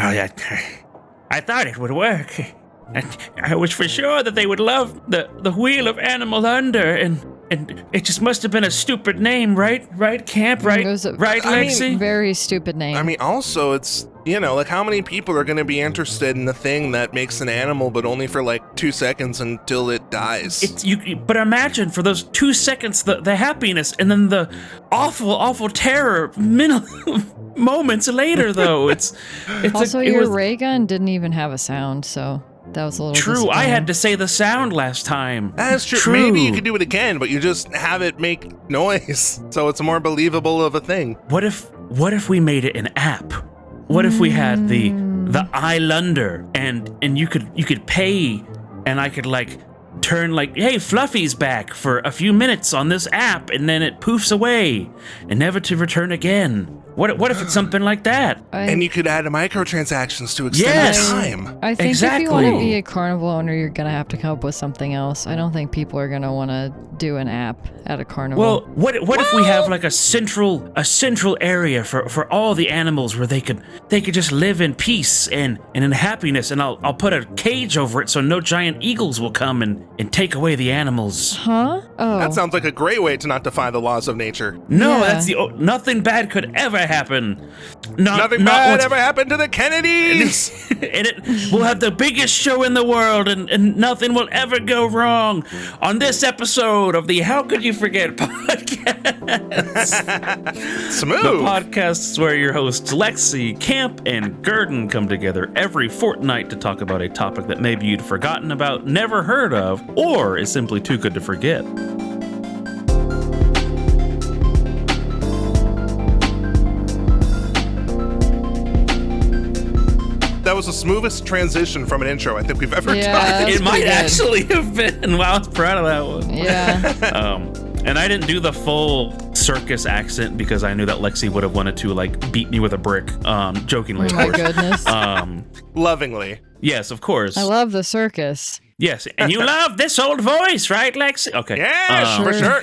I thought it would work. I was for sure that they would love the Wheel of Animal Under, and it just must have been a stupid name, right? Right, Camp? Right, right, Lexi? Very stupid name. I mean, also, it's, like how many people are going to be interested in the thing that makes an animal, but only for like 2 seconds until it dies? But imagine for those 2 seconds, the happiness, and then the awful terror moments later, though. It's also, your ray gun didn't even have a sound, so... That was a little true. I had to say the sound last time. That's true. Maybe you could do it again, but you just have it make noise, so it's more believable of a thing. What if we made it an app? What if we had the Islander, and you could pay, and I could turn hey, Fluffy's back for a few minutes on this app, and then it poofs away and never to return again. What if it's something like that? And you could add microtransactions to extend the time. I think exactly. If you want to be a carnival owner, you're going to have to come up with something else. I don't think people are going to want to do an app at a carnival. Well, what if we have a central area for all the animals where they could just live in peace and in happiness, and I'll put a cage over it so no giant eagles will come and take away the animals. Huh? Oh. That sounds like a great way to not defy the laws of nature. No, that's nothing bad could ever happen. Nothing bad ever happened to the Kennedys. And we'll have the biggest show in the world, and nothing will ever go wrong on this episode of the How Could You Forget podcast. Smooth. The podcasts where your hosts Lexi, Camp, and Gurdon come together every fortnight to talk about a topic that maybe you'd forgotten about, never heard of, or is simply too good to forget. That was the smoothest transition from an intro I think we've ever done. It might actually have been. Wow, I was proud of that one. Yeah. And I didn't do the full circus accent because I knew that Lexi would have wanted to beat me with a brick. Jokingly, of course. Oh my goodness. Lovingly. Yes, of course. I love the circus. Yes, and you love this old voice, right, Lexi? Okay. Yeah, for sure.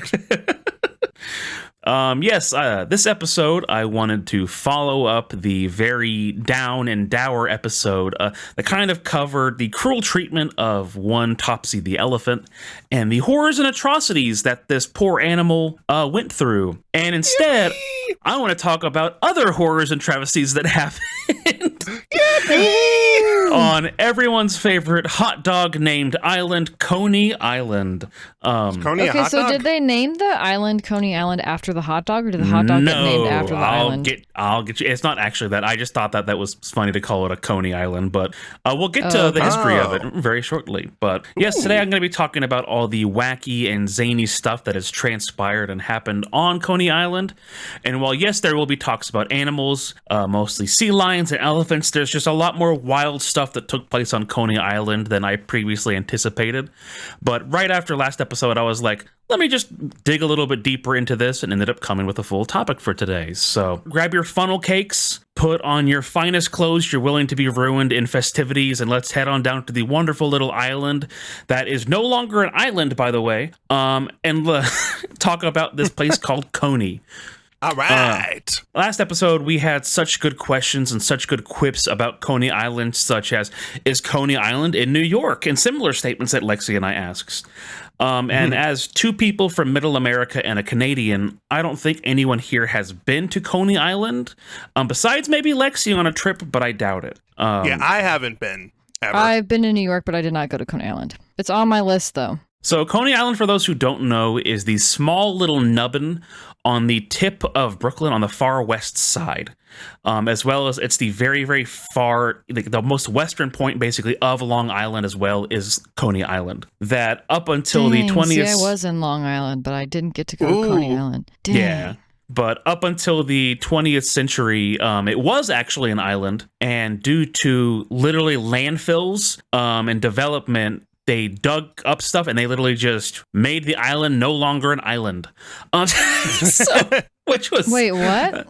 This episode, I wanted to follow up the very down and dour episode that kind of covered the cruel treatment of one Topsy the elephant and the horrors and atrocities that this poor animal went through. And instead, I want to talk about other horrors and travesties that happened on everyone's favorite hot dog named island, Coney Island. Okay, so did they name the island Coney Island after the hot dog, or did the hot dog get named after the island? I'll get you. It's not actually that. I just thought that was funny to call it a Coney Island, but we'll get to the history of it very shortly. But yes, today I'm going to be talking about all the wacky and zany stuff that has transpired and happened on Coney Island. And while yes, there will be talks about animals, mostly sea lions and elephants, there's just a lot more wild stuff that took place on Coney Island than I previously anticipated. But right after last episode, I was like, let me just dig a little bit deeper into this, and ended up coming with a full topic for today. So grab your funnel cakes, put on your finest clothes you're willing to be ruined in festivities, and let's head on down to the wonderful little island that is no longer an island, by the way, and talk about this place called Coney. All right. Last episode, we had such good questions and such good quips about Coney Island, such as, is Coney Island in New York? And similar statements that Lexi and I asked. And as two people from Middle America and a Canadian, I don't think anyone here has been to Coney Island, besides maybe Lexi on a trip, but I doubt it. Yeah, I haven't been, ever. I've been to New York, but I did not go to Coney Island. It's on my list, though. So Coney Island, for those who don't know, is the small little nubbin on the tip of Brooklyn on the far west side, as well as it's the very, very far, the most western point, basically, of Long Island as well is Coney Island. That up until the 20th... See, I was in Long Island, but I didn't get to go to Coney Island. Dang. Yeah. But up until the 20th century, it was actually an island, and due to literally landfills and development, they dug up stuff and they literally just made the island no longer an island. which was Wait, what?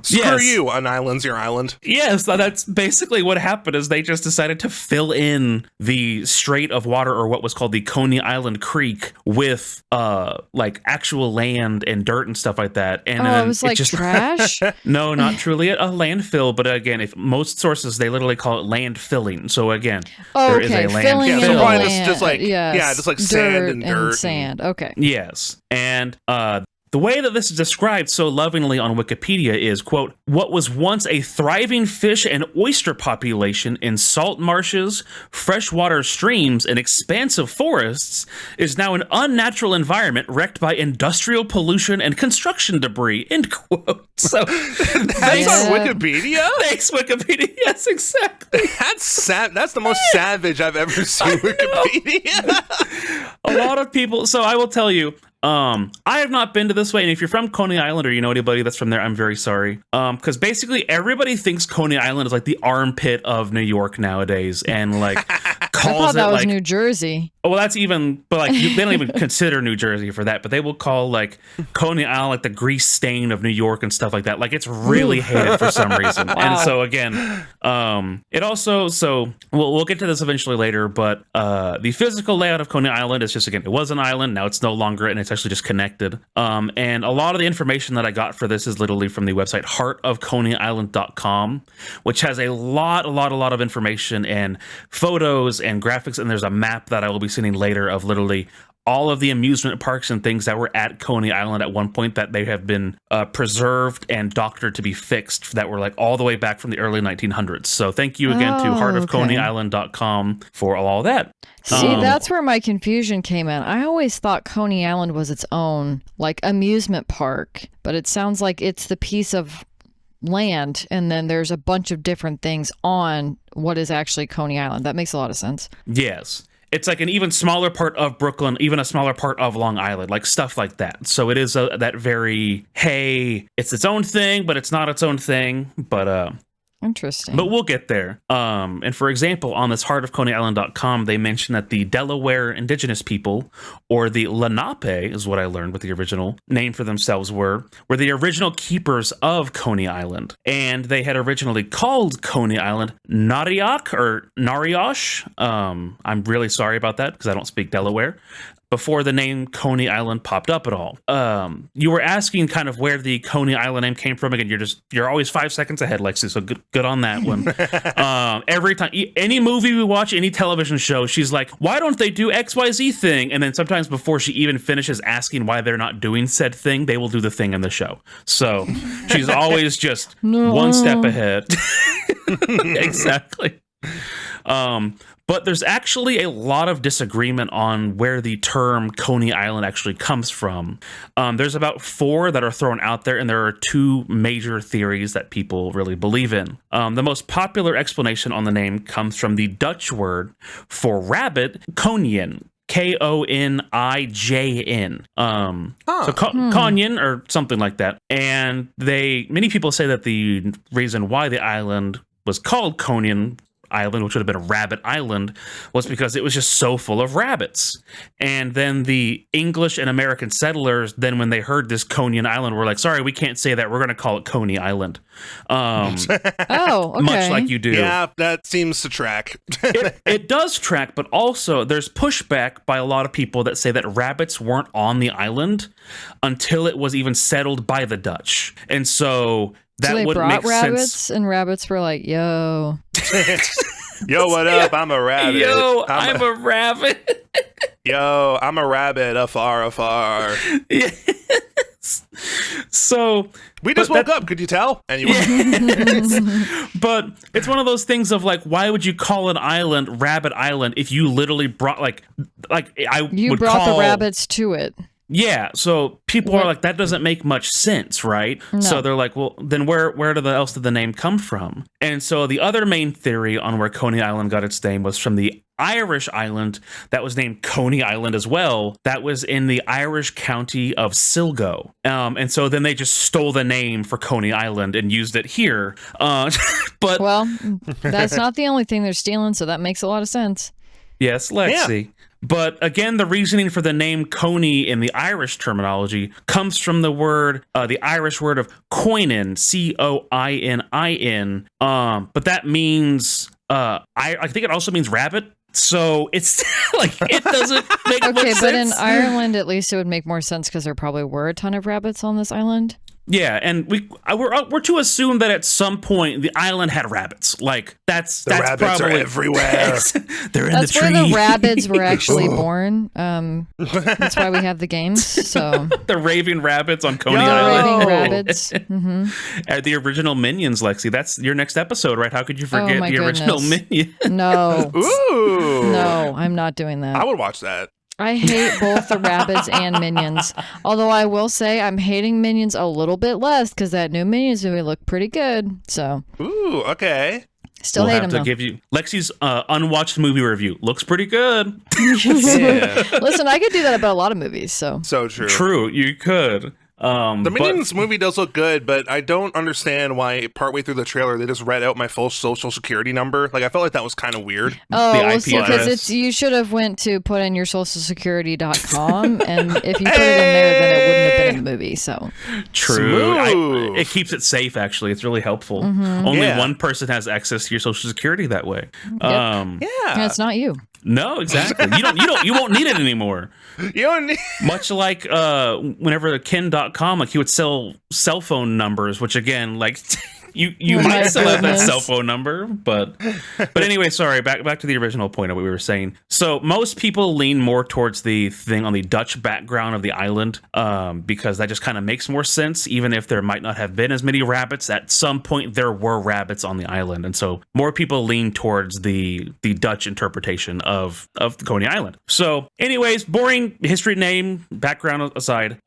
Screw you, an island's your island. Yes, that's basically what happened. Is they just decided to fill in the strait of water, or what was called the Coney Island Creek, with like actual land and dirt and stuff like that. And then it was like trash. No, not truly a landfill, but again, if most sources they literally call it land filling. So again, there is a land filling in so the probably land. just like Yes. just like sand and dirt. Sand. Okay. Yes, and the way that this is described so lovingly on Wikipedia is, quote, what was once a thriving fish and oyster population in salt marshes, freshwater streams, and expansive forests is now an unnatural environment wrecked by industrial pollution and construction debris, end quote. So that's on Wikipedia? Thanks, Wikipedia. Yes, exactly. That's the most savage I've ever seen Wikipedia. A lot of people, so I will tell you, I have not been to this way, and if you're from Coney Island or you know anybody that's from there, I'm very sorry. Because basically everybody thinks Coney Island is like the armpit of New York nowadays, and like calls I thought that was like New Jersey. Oh, well, that's even, but like they don't even consider New Jersey for that, but they will call like Coney Island like the grease stain of New York and stuff like that. Like it's really hated for some reason. Wow. And so again, it also, so we'll get to this eventually later, but the physical layout of Coney Island is just, again, it was an island, now it's no longer, and it's actually just connected. And a lot of the information that I got for this is literally from the website heartofconeyisland.com, which has a lot of information and photos and graphics, and there's a map that I will be sending later of literally all of the amusement parks and things that were at Coney Island at one point that they have been preserved and doctored to be fixed, that were like all the way back from the early 1900s. So thank you again to heartofconeyisland.com for all that. See, that's where my confusion came in. I always thought Coney Island was its own like amusement park, but it sounds like it's the piece of land and then there's a bunch of different things on what is actually Coney Island. That makes a lot of sense. Yes. It's like an even smaller part of Brooklyn, even a smaller part of Long Island, like stuff like that. So it is that very, hey, it's its own thing, but it's not its own thing. But interesting. But we'll get there. And for example, on this heartofconeyisland.com, they mention that the Delaware indigenous people, or the Lenape, is what I learned what the original name for themselves were the original keepers of Coney Island. And they had originally called Coney Island Nariak or Nariosh. I'm really sorry about that because I don't speak Delaware. Before the name Coney Island popped up at all. You were asking kind of where the Coney Island name came from. Again, you're always 5 seconds ahead, Lexi, so good on that one. Every time, any movie we watch, any television show, she's like, why don't they do XYZ thing? And then sometimes before she even finishes asking why they're not doing said thing, they will do the thing in the show. So she's always just one step ahead. Exactly. But there's actually a lot of disagreement on where the term Coney Island actually comes from. There's about 4 that are thrown out there, and there are 2 major theories that people really believe in. The most popular explanation on the name comes from the Dutch word for rabbit, konijn. Konijin. So Konijn or something like that. And many people say that the reason why the island was called Coney Island, which would have been a rabbit island, was because it was just so full of rabbits. And then the English and American settlers, then when they heard this Coney Island, were like, sorry, we can't say that. We're going to call it Coney Island. Oh, okay. Much like you do. Yeah, that seems to track. It does track, but also there's pushback by a lot of people that say that rabbits weren't on the island until it was even settled by the Dutch. And so that they would brought make rabbits, sense. and rabbits were like, yo. Yo, what up? I'm a rabbit. Yo, I'm a rabbit. Yo, I'm a rabbit afar. Yes. So we just woke up. Could you tell? Anyway. Yes. But it's one of those things of like, why would you call an island Rabbit Island if you literally brought you brought the rabbits to it? Yeah, so people are like, that doesn't make much sense, right? No. So they're like, well, then where else did the name come from? And so the other main theory on where Coney Island got its name was from the Irish island that was named Coney Island as well. That was in the Irish county of Sligo. And so then they just stole the name for Coney Island and used it here. But well, that's not the only thing they're stealing, so that makes a lot of sense. Yes, Lexi. But again, the reasoning for the name Coney in the Irish terminology comes from the Irish word of coinin, coinin. But that means, I think it also means rabbit. So it's like, it doesn't make much sense. Okay, but in Ireland, at least it would make more sense because there probably were a ton of rabbits on this island. Yeah, and we're to assume that at some point the island had rabbits. Like that's rabbits probably are everywhere. They're in That's the tree. where the rabbits were actually born. That's why we have the games. So the raving rabbits on Coney the Island. raving rabbits. The original Minions, Lexi. That's your next episode, right? How could you forget my the original goodness. Minions? No, Ooh. no, I'm not doing that. I would watch that. I hate both the rabbits and Minions. Although I will say I'm hating Minions a little bit less because that new Minions movie looked pretty good. So, Ooh, okay. Still we'll hate have them to give you Lexi's unwatched movie review. Looks pretty good. Yeah. Listen, I could do that about a lot of movies. So True. True, you could. The Minions movie does look good, but I don't understand why partway through the trailer they just read out my full social security number. Like I felt like that was kind of weird. Oh, The well, IP see, because address. you should have went to put in your socialsecurity.com, and if you put it in there, then it wouldn't have been in the movie. So True. Smooth. It keeps it safe, actually. It's really helpful. Only one person has access to your social security that way. and it's not you. No, exactly. You won't need it anymore. You don't need. Much like whenever Ken.com, like he would sell cell phone numbers, which again, like you Oh might my still have that goodness. cell phone number, but anyway, sorry, back to the original point of what we were saying. So most people lean more towards the thing on the Dutch background of the island, because that just kind of makes more sense, even if there might not have been as many rabbits. At some point there were rabbits on the island, and so more people lean towards the Dutch interpretation of Coney Island. So anyways, boring history name background aside,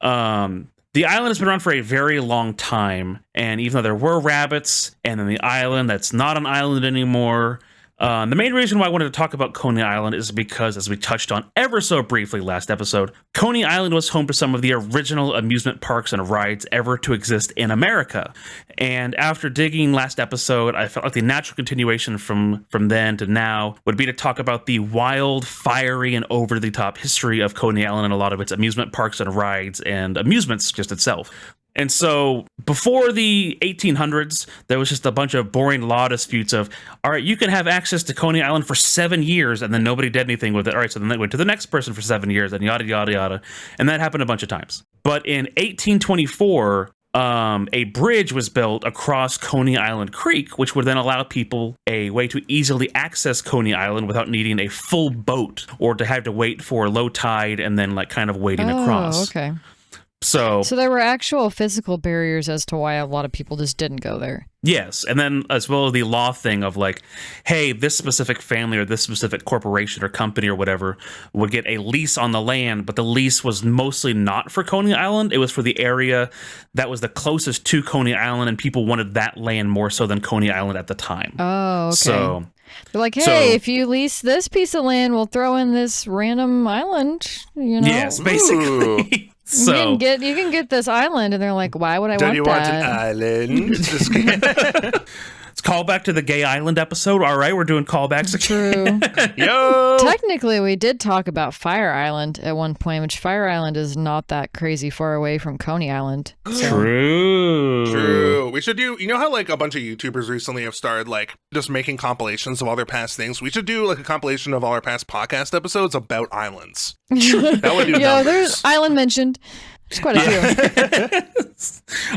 the island has been around for a very long time, and even though there were rabbits, and then the island that's not an island anymore, the main reason why I wanted to talk about Coney Island is because, as we touched on ever so briefly last episode, Coney Island was home to some of the original amusement parks and rides ever to exist in America. And after digging last episode, I felt like the natural continuation from then to now would be to talk about the wild, fiery, and over-the-top history of Coney Island and a lot of its amusement parks and rides and amusements just itself. And so before the 1800s, there was just a bunch of boring law disputes of, all right, you can have access to Coney Island for 7 years, and then nobody did anything with it. All right, so then they went to the next person for 7 years, and yada, yada, yada. And that happened a bunch of times. But in 1824, a bridge was built across Coney Island Creek, which would then allow people a way to easily access Coney Island without needing a full boat or to have to wait for low tide and then like kind of wading across. Okay. So there were actual physical barriers as to why a lot of people just didn't go there. yes, and then as well as the law thing of like, hey, this specific family or this specific corporation or company or whatever would get a lease on the land, but the lease was mostly not for Coney Island. It was for the area that was the closest to Coney Island, and people wanted that land more so than Coney Island at the time. Oh, okay. So they're like, hey, if you lease this piece of land, we'll throw in this random island, you know? yes, basically. So you can get this island, and they're like, why would I Don't want you that? want an island? Just kidding. it's callback to the Gay Island episode. All right, we're doing callbacks again. True. Yo. Technically, we did talk about Fire Island at one point, which Fire Island is not that crazy far away from Coney Island. So. True. We should do, you know how like a bunch of YouTubers recently have started like just making compilations of all their past things? We should do like a compilation of all our past podcast episodes about islands. That would do Yo, numbers. there's island mentioned. There's quite a few.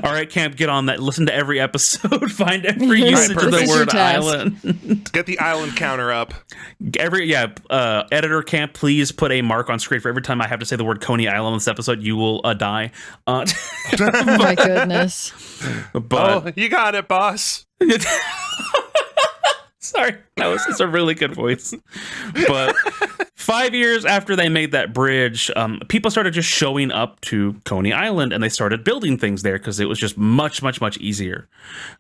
All right, Camp, get on that. Listen to every episode. Find every usage of the perfect. word This is your task. island. Get the island counter up. Editor Camp, please put a mark on screen for every time I have to say the word Coney Island in this episode. You will die. Oh my goodness. But Oh, you got it, boss. sorry, it's a really good voice. But 5 years after they made that bridge, people started just showing up to Coney Island, and they started building things there because it was just much, much, much easier.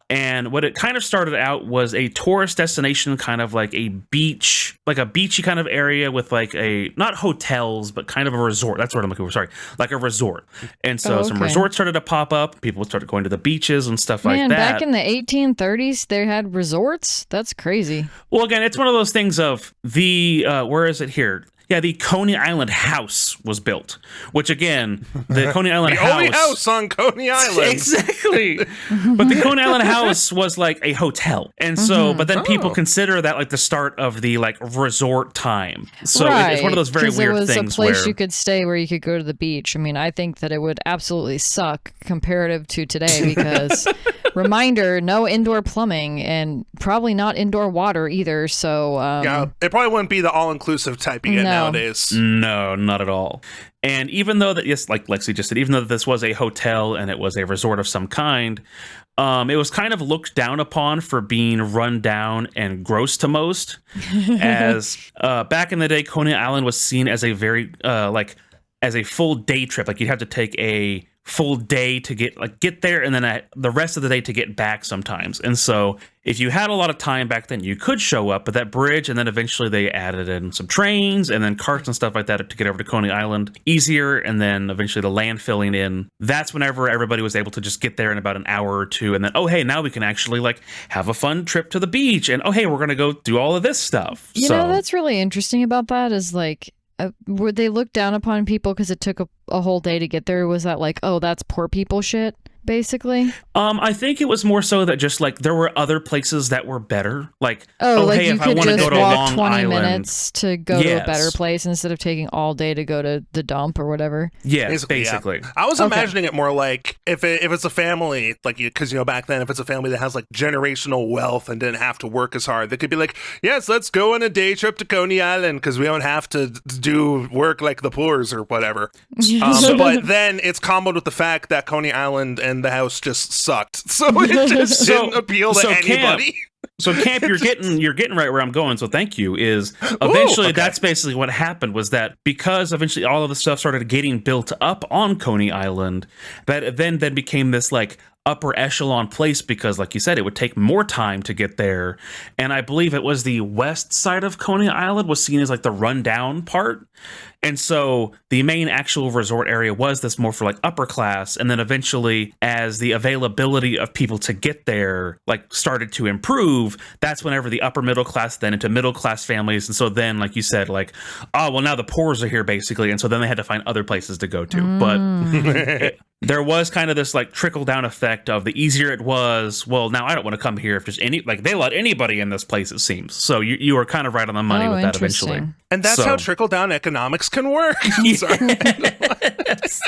And what it kind of started out was a tourist destination, kind of like a beach, like a beachy kind of area with like not hotels, but kind of a resort. That's what I'm looking for. Sorry, like a resort. And so some resorts started to pop up. People started going to the beaches and stuff like that. Back in the 1830s, they had resorts? That's crazy. Well, again, it's one of those things of where is it here? Yeah, the Coney Island house was built, which again, the Coney Island the only house on Coney Island. Exactly. But the Coney Island house was like a hotel. And so, but then people consider that like the start of the like resort time. So it's one of those very weird things. It was a place you could stay where you could go to the beach. I mean, I think that it would absolutely suck comparative to today because reminder, no indoor plumbing and probably not indoor water either. So yeah, it probably wouldn't be the all-inclusive type you get nowadays. No, not at all. And even though that, yes, like Lexi just said, even though this was a hotel and it was a resort of some kind, it was kind of looked down upon for being run down and gross to most. As back in the day, Coney Island was seen as a very as a full day trip. Like you'd have to take a full day to get there and then the rest of the day to get back sometimes. And so if you had a lot of time back then, you could show up, but that bridge, and then eventually they added in some trains and then carts and stuff like that to get over to Coney Island easier. And then eventually the land filling in. That's whenever everybody was able to just get there in about an hour or two. And then, oh, hey, now we can actually like have a fun trip to the beach. And, oh, hey, we're going to go do all of this stuff. You know, that's really interesting about that is like, would they look down upon people because it took a whole day to get there? Was that like, oh, that's poor people shit, basically? I think it was more so that just like there were other places that were better. Like, like hey, you if could I want to just go to walk Long 20 Island, minutes to go to a better place instead of taking all day to go to the dump or whatever. Yeah, basically. Yeah. I was imagining it more like if it's a family, like because back then, if it's a family that has like generational wealth and didn't have to work as hard, they could be like, yes, let's go on a day trip to Coney Island because we don't have to do work like the poors or whatever. But then it's comboed with the fact that Coney Island and the house just sucked, so it just didn't appeal to anybody. Camp, you're getting right where I'm going. So thank you. Is eventually that's basically what happened was that because eventually all of the stuff started getting built up on Coney Island, that it then became this like upper echelon place because, like you said, it would take more time to get there. And I believe it was the west side of Coney Island was seen as like the rundown part. And so the main actual resort area was this more for like upper class. And then eventually, as the availability of people to get there like started to improve, that's whenever the upper middle class then into middle class families. And so then, like you said, like, oh, well, now the poors are here basically. And so then they had to find other places to go to. But there was kind of this like trickle down effect of the easier it was. Well, now I don't want to come here if there's they let anybody in this place, it seems. So you were kind of right on the money with that eventually. And that's how trickle down economics can work.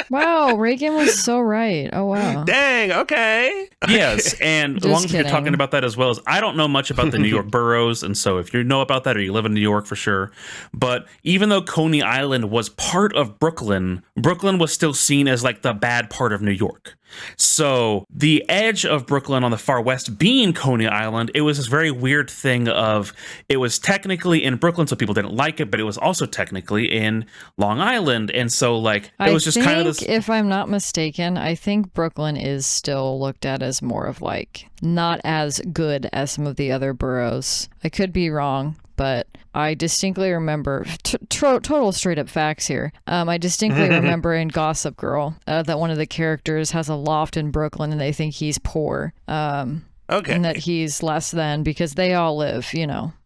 Wow, Reagan was so right. Oh, wow. Dang, okay. Yes, and as long as you're talking about that as well as I don't know much about the New York boroughs, and so if you know about that or you live in New York for sure, but even though Coney Island was part of Brooklyn, Brooklyn was still seen as like the bad part of New York. So the edge of Brooklyn on the far west being Coney Island, it was this very weird thing of it was technically in Brooklyn, so people didn't like it, but it was also technically in Long Island. And so like it was just kind of this. If I'm not mistaken, I think Brooklyn is still looked at as more of like not as good as some of the other boroughs. I could be wrong, but I distinctly remember total straight up facts here. I distinctly remember in Gossip Girl that one of the characters has a loft in Brooklyn and they think he's poor. Okay. And that he's less than because they all live,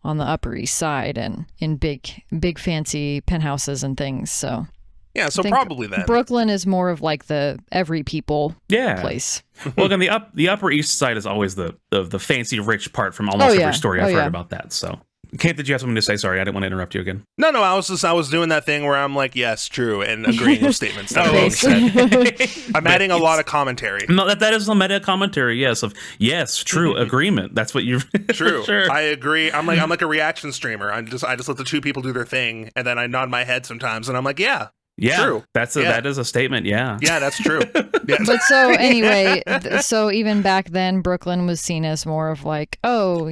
on the Upper East Side and in big fancy penthouses and things. So yeah, so probably then Brooklyn is more of like the every people place. Well, again, the Upper East Side is always the fancy rich part from almost every story I've heard about that. So. Kate, did you have something to say? Sorry, I didn't want to interrupt you again. No, I was doing that thing where I'm like, yes, true, and agreeing with statements. I'm adding a lot of commentary. No, that is a meta commentary, yes, of yes, true, agreement. That's what you've true. Sure. I agree. I'm like a reaction streamer. I just let the two people do their thing, and then I nod my head sometimes, and I'm like, yeah, Yeah, True. that is a statement. Yeah. Yeah, that's true. Yeah. But so anyway, so even back then, Brooklyn was seen as more of like, oh,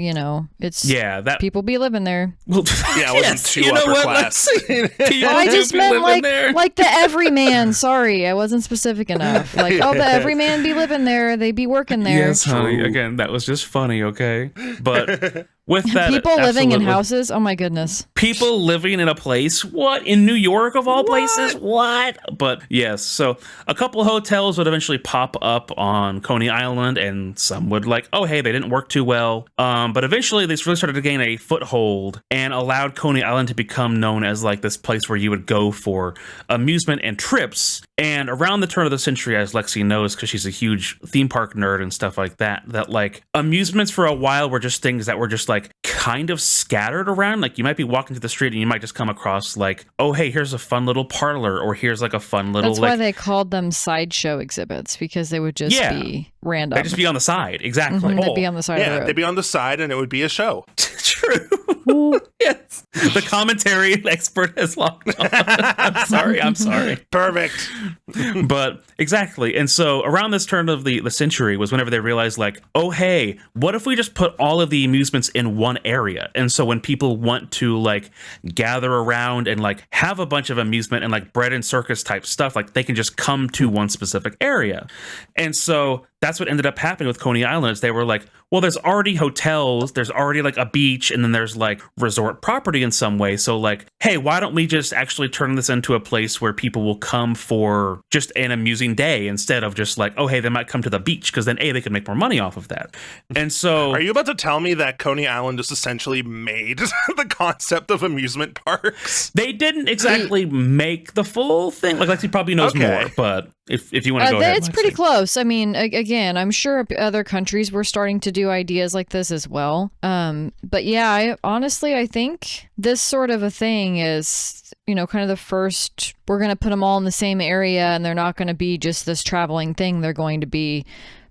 it's that people be living there. well, Yeah, it wasn't too upper class. Well, I just meant like the everyman. Sorry, I wasn't specific enough. Like, oh, the everyman be living there. They be working there. Yes, honey. Again, that was just funny. Okay, but. With that, people living in absolutely. houses. Oh my goodness. People living in a place. What, in New York of all places? What? But yes, so a couple hotels would eventually pop up on Coney Island, and some would like, oh hey, they didn't work too well. But eventually, they really started to gain a foothold and allowed Coney Island to become known as like this place where you would go for amusement and trips. And around the turn of the century, as Lexi knows, because she's a huge theme park nerd and stuff like that like amusements for a while were just things that were just like kind of scattered around. Like you might be walking to the street and you might just come across like, oh, hey, here's a fun little parlor, or here's like a fun little. That's why they called them sideshow exhibits, because they would just be random. They'd just be on the side. Exactly. Mm-hmm, they'd be on the side of the road. They'd be on the side and it would be a show. True. Yes. The commentary expert has logged on. I'm sorry. Perfect. But exactly. And so around this turn of the century was whenever they realized like, oh, hey, what if we just put all of the amusements in one area? And so when people want to like gather around and like have a bunch of amusement and like bread and circus type stuff, like they can just come to one specific area. And so that's what ended up happening with Coney Island. Is they were like, well, there's already hotels, there's already like a beach, and then there's like resort property in some way. So like, hey, why don't we just actually turn this into a place where people will come for just an amusing day instead of just like, oh, hey, they might come to the beach because then they can make more money off of that. And so, are you about to tell me that Coney Island just essentially made the concept of amusement parks? They didn't exactly make the full thing. Like Lexi probably knows more, but if you want to go ahead, it's pretty close. I mean, again, I'm sure other countries were starting to do ideas like this as well. But yeah, I think this sort of a thing is, kind of the first. We're going to put them all in the same area, and they're not going to be just this traveling thing. They're going to be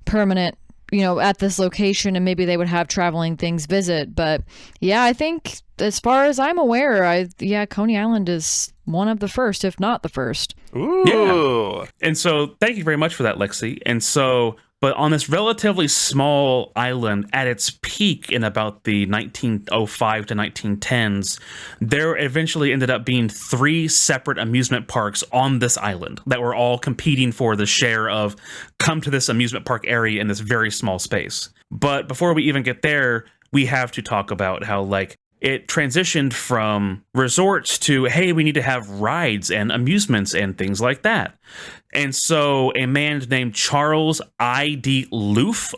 permanent, at this location, and maybe they would have traveling things visit. But yeah, I think as far as I'm aware, Coney Island is one of the first, if not the first. Ooh. Yeah. And so thank you very much for that, Lexi. And so, but on this relatively small island at its peak in about the 1905 to 1910s, there eventually ended up being 3 separate amusement parks on this island that were all competing for the share of come to this amusement park area in this very small space. But before we even get there, we have to talk about how like it transitioned from resorts to, hey, we need to have rides and amusements and things like that. And so a man named Charles I.D. Loof,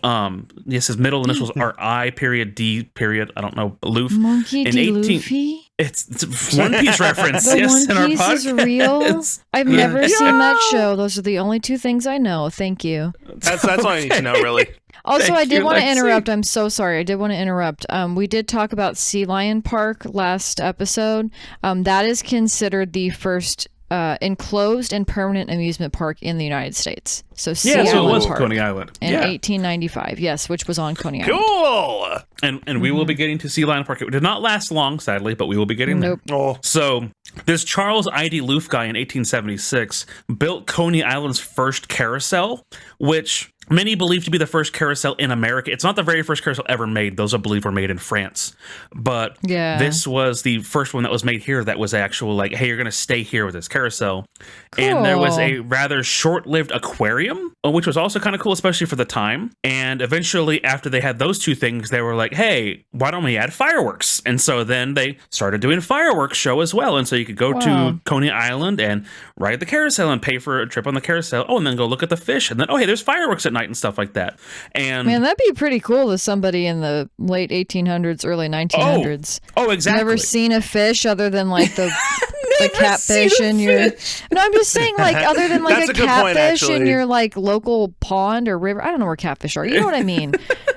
his middle initials are I.D. I don't know, Loof. Monkey D. Luffy? It's a One Piece reference. The yes, One in our Piece podcast. is real? I've never seen that show. Those are the only 2 things I know. Thank you. That's all I need to know, really. Also, Thank I did you, want to Lexi. interrupt. I'm so sorry. I did want to interrupt. We did talk about Sea Lion Park last episode. That is considered the first enclosed and permanent amusement park in the United States. So Sea Yeah, so it Island was Park Coney Island. in Yeah. 1895. Yes, which was on Coney Island. Cool. And we will be getting to Sea Lion Park. It did not last long, sadly, but we will be getting Nope. there. Oh. So this Charles I.D. Loof guy in 1876 built Coney Island's first carousel, which many believe to be the first carousel in America. It's not the very first carousel ever made. Those I believe were made in France. But this was the first one that was made here that was actual like, hey, you're going to stay here with this carousel. Cool. And there was a rather short-lived aquarium, which was also kind of cool, especially for the time. And eventually, after they had those 2 things, they were like, hey, why don't we add fireworks? And so then they started doing fireworks show as well. And so you could go to Coney Island and ride the carousel and pay for a trip on the carousel. Oh, and then go look at the fish. And then, oh, hey, there's fireworks at night and stuff like that. And Man, that'd be pretty cool to somebody in the late 1800s, early 1900s. Oh, exactly. Never seen a fish other than like the catfish in your. No, I'm just saying, like, other than like That's a a good point, catfish in actually. your like local pond or river. I don't know where catfish are. You know what I mean?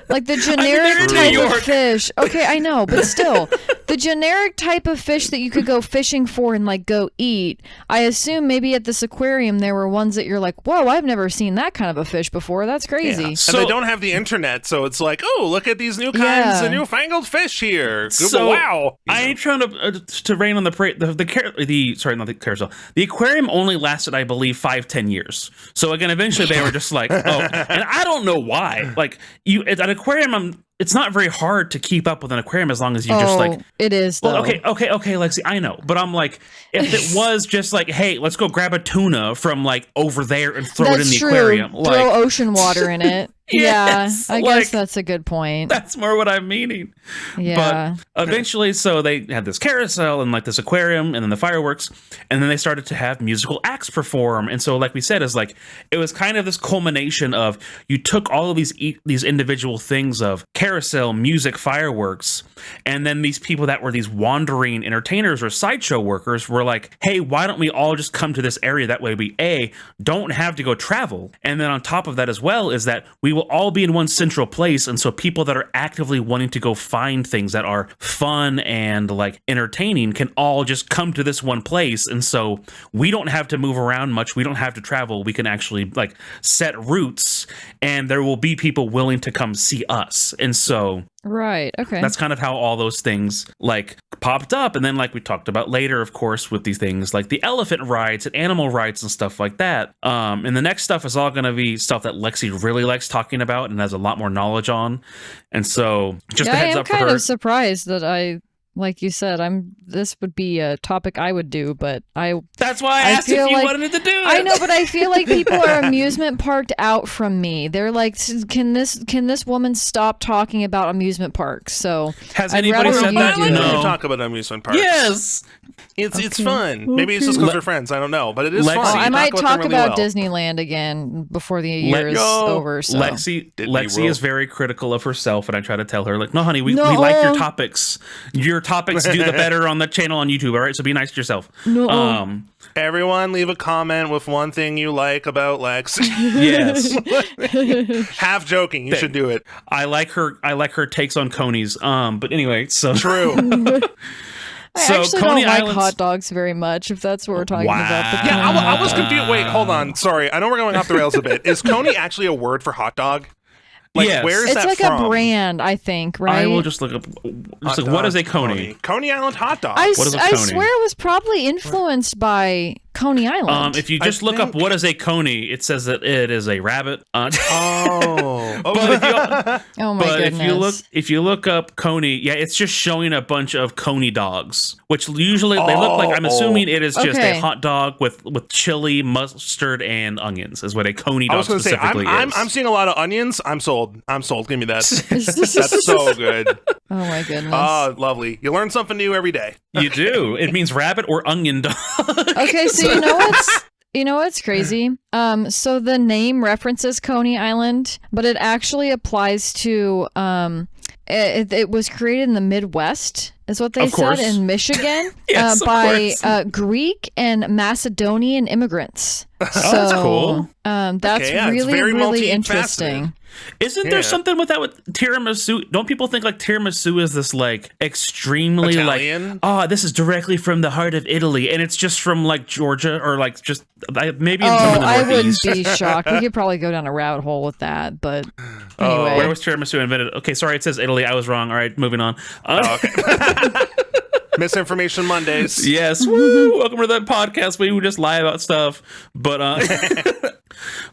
Like the in generic New type York. of fish. Okay, I know, but still, the generic type of fish that you could go fishing for and like go eat. I assume maybe at this aquarium there were ones that you're like, whoa, I've never seen that kind of a fish before. That's crazy. Yeah. So, and they don't have the internet, so it's like, oh, look at these new kinds of newfangled fish here. So, wow. I ain't trying to rain on the parade. The aquarium only lasted, I believe, 5-10 years. So again, eventually they were just like, oh, and I don't know why. Like an aquarium, it's not very hard to keep up with an aquarium as long as you just like. It is. Though. Well, okay, Lexi, I know, but I'm like, if it was just like, hey, let's go grab a tuna from like over there and throw it in the aquarium, like, throw ocean water in it. Yes, yeah, I guess that's a good point. That's more what I'm meaning. Yeah. But eventually, so they had this carousel and like this aquarium and then the fireworks, and then they started to have musical acts perform. And so, like we said, is like it was kind of this culmination of you took all of these individual things of carousel, music, fireworks, and then these people that were these wandering entertainers or sideshow workers were like, hey, why don't we all just come to this area? That way we don't have to go travel. And then on top of that as well is that we will all be in one central place, and so people that are actively wanting to go find things that are fun and like entertaining can all just come to this one place, and so we don't have to move around much, we don't have to travel, we can actually like set routes, and there will be people willing to come see us. And so right, okay, that's kind of how all those things like popped up. And then like we talked about later, of course, with these things like the elephant rides and animal rides and stuff like that. And the next stuff is all going to be stuff that Lexi really likes talking about and has a lot more knowledge on. And so just a heads up for her. I am kind of surprised that like you said, this would be a topic I would do, but that's why I asked if you wanted to do it. I know, but I feel like people are amusement parked out from me. They're like, can this woman stop talking about amusement parks? So has anybody said that? No. Talk about amusement parks. Yes. It's fun. Maybe it's just because we're friends. I don't know, but it is fun. I might talk about Disneyland again before the year is over. So. Lexi is very critical of herself, and I try to tell her, like, no, honey, we like your topics. Your topics do the better on the channel on YouTube, all right? So be nice to yourself. No. Everyone leave a comment with one thing you like about Lex. Yes. Half joking, you should do it. I like her takes on Coney's. But anyway, so true. I actually don't like hot dogs very much, if that's what we're talking about. But yeah, I was confused. Wait, hold on. Sorry, I know we're going off the rails a bit. Is Coney actually a word for hot dog? Like, yes. Where is it's that like from? A brand, I think, right? I will just look up. What is a Coney? Coney Island hot dog. I Coney? swear it was probably influenced by Coney Island. If you just look up what is a Coney, it says that it is a rabbit. Oh my goodness! If you look up Coney, yeah, it's just showing a bunch of Coney dogs, which usually they look like. I'm assuming it is just a hot dog with chili, mustard, and onions. Is what a Coney dog specifically is. I'm seeing a lot of onions. I'm sold. Give me that. That's so good. Oh my goodness. Oh, lovely. You learn something new every day. You do. It means rabbit or onion dog. Okay, so you know what's crazy? So the name references Coney Island, but it actually applies to it was created in the Midwest, is what they said, in Michigan. Yes, by Greek and Macedonian immigrants. So, that's cool. That's really interesting. Isn't there something with that with tiramisu? Don't people think like tiramisu is this like extremely Italian? Like, this is directly from the heart of Italy, and it's just from like Georgia or like just maybe in some of the I wouldn't Northeast. be shocked. We could probably go down a rabbit hole with that, but anyway. Where was tiramisu invented? Okay, sorry, it says Italy. I was wrong. All right, moving on. Okay. Misinformation Mondays. Yes. Woo! Welcome to that podcast. We would just lie about stuff. But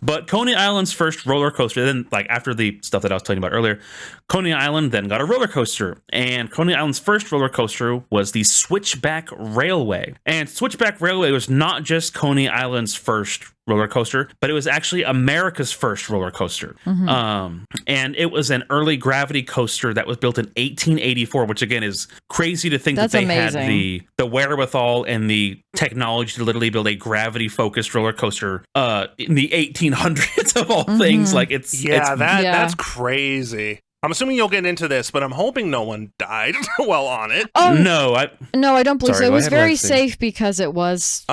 but Coney Island's first roller coaster, then like after the stuff that I was telling you about earlier, Coney Island then got a roller coaster. And Coney Island's first roller coaster was the Switchback Railway. And Switchback Railway was not just Coney Island's first roller coaster, but it was actually America's first roller coaster. Mm-hmm. And it was an early gravity coaster that was built in 1884, which again is crazy to think that they had the wherewithal and the technology to literally build a gravity focused roller coaster in the 1800s of all things. Like that's crazy. I'm assuming you'll get into this, but I'm hoping no one died while on it. Oh No, I don't believe so. It go was ahead, very Lexi. safe because it was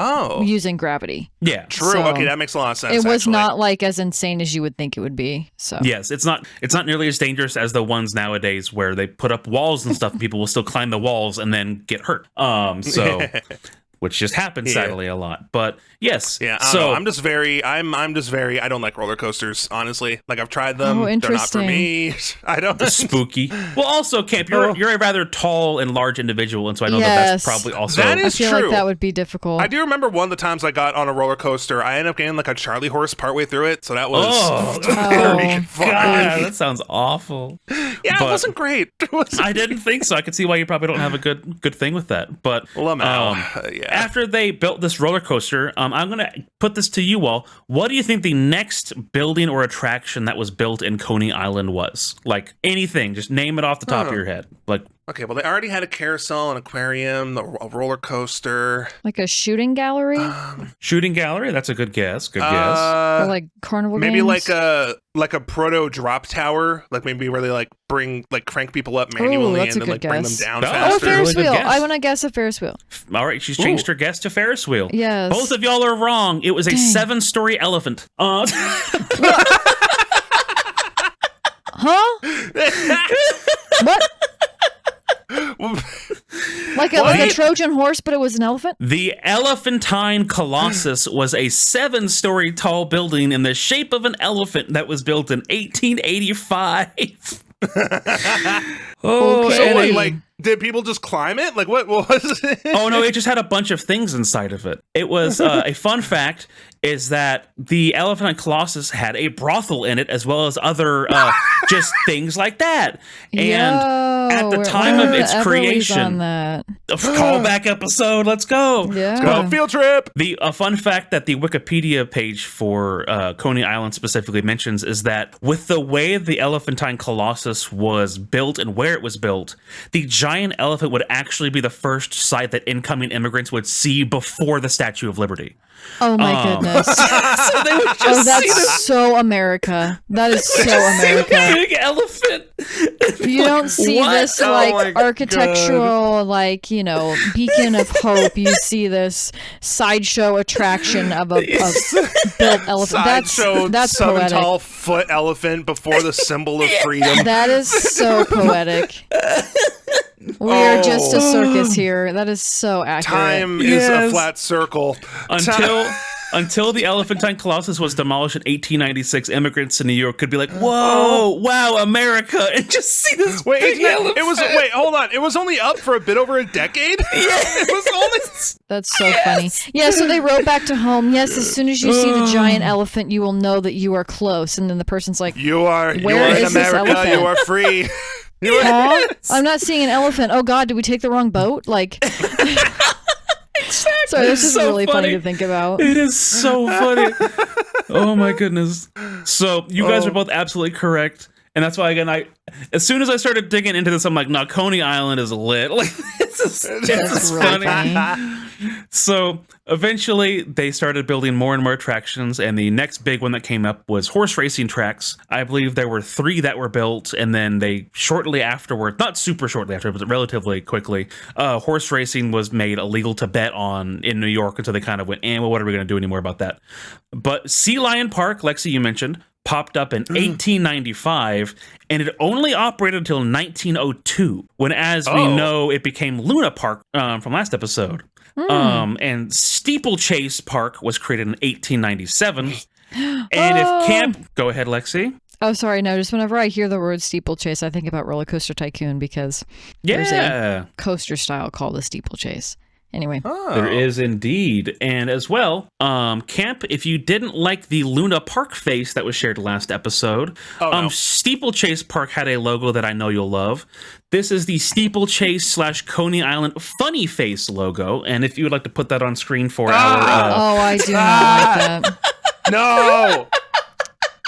using gravity. Yeah. True. So, okay, that makes a lot of sense. It was actually. not like as insane as you would think it would be. So Yes, it's not nearly as dangerous as the ones nowadays where they put up walls and stuff and people will still climb the walls and then get hurt. So which just happens sadly a lot. But yes. Yeah, I don't know. I'm just very I don't like roller coasters, honestly. Like I've tried them. Oh, They're not for interesting. me. I don't Spooky. Well, also, Camp, you're a rather tall and large individual, and so I know that's Yes. probably also That I is feel true. like that would be difficult. I do remember one of the times I got on a roller coaster, I ended up getting like a Charlie horse partway through it, so that was very fun. God, that sounds awful. Yeah, But it wasn't great. It wasn't I didn't think so. I could see why you probably don't have a good thing with that. But yeah. after they built this roller coaster, I'm going to put this to you all. What do you think the next building or attraction that was built in Coney Island was? Like anything, just name it off the top of your head. Like, Okay, well, they already had a carousel, an aquarium, a roller coaster. Like a shooting gallery? shooting gallery. That's a good guess. Good guess. Or like carnival Maybe games? like a proto drop tower, like maybe where they like crank people up manually that's and a then like good bring them guess. down Oh, Oh, a faster. fair- Ferris really good wheel. guess. I want to guess a Ferris wheel. All right, she's changed her guess to Ferris wheel. Yes. Both of y'all are wrong. It was a 7-story elephant. Huh? What? Like a Trojan horse, but it was an elephant? The Elephantine Colossus was a 7-story tall building in the shape of an elephant that was built in 1885. Oh, Okay. and So a- like, did people just climb it? Like, what was it? oh no, it just had a bunch of things inside of it. It was a fun fact is that the Elephantine Colossus had a brothel in it as well as other just things like that. And at the time of its creation, on that. callback episode, let's go. Yeah. Go field trip. The fun fact that the Wikipedia page for Coney Island specifically mentions is that with the way the Elephantine Colossus was built and where it was built, the giant elephant would actually be the first sight that incoming immigrants would see before the Statue of Liberty. Oh my goodness. So they would just Oh, see this that's so America. That is so America. big elephant. You don't see What? this Oh like my architectural, like, you know, beacon of hope. You see this sideshow attraction of a built elephant. Sideshow That's poetic. 7-tall-foot elephant before the symbol of freedom. That is so poetic. We are just a circus here. That is so accurate. Time is Yes. a flat circle. Until the Elephantine Colossus was demolished in 1896, immigrants in New York could be like, "Whoa, wow, America!" and just see this Wait, big elephant. hold on. It was only up for a bit over a decade? It was only... That's so funny. Yeah, so they wrote back to home. Yes, as soon as you see the giant elephant, you will know that you are close. And then the person's like, You are Where in is this America. elephant? You are free. huh? I'm not seeing an elephant. Oh God, did we take the wrong boat? Like, sorry, this is So really funny funny. to think about. It is so funny. Oh my goodness. So you guys are both absolutely correct. And that's why, again, as soon as I started digging into this, I'm like, no, Coney Island is lit. Like, it's That's really funny. So eventually they started building more and more attractions. And the next big one that came up was horse racing tracks. I believe there were 3 that were built. And then they shortly afterward, not super shortly after, but relatively quickly, horse racing was made illegal to bet on in New York. And so they kind of went, well, what are we going to do anymore about that? But Sea Lion Park, Lexi, you mentioned, popped up in 1895, and it only operated until 1902, when, as we know, it became Luna Park from last episode. And Steeplechase Park was created in 1897. And if camp... Go ahead, Lexi. Oh, sorry. No, just whenever I hear the word steeplechase, I think about Roller Coaster Tycoon because there's a coaster style called a steeplechase. Anyway. There is indeed. And as well, Camp, if you didn't like the Luna Park face that was shared last episode, Steeplechase Park had a logo that I know you'll love. This is the Steeplechase / Coney Island Funny Face logo. And if you would like to put that on screen for our... I do not like that. No.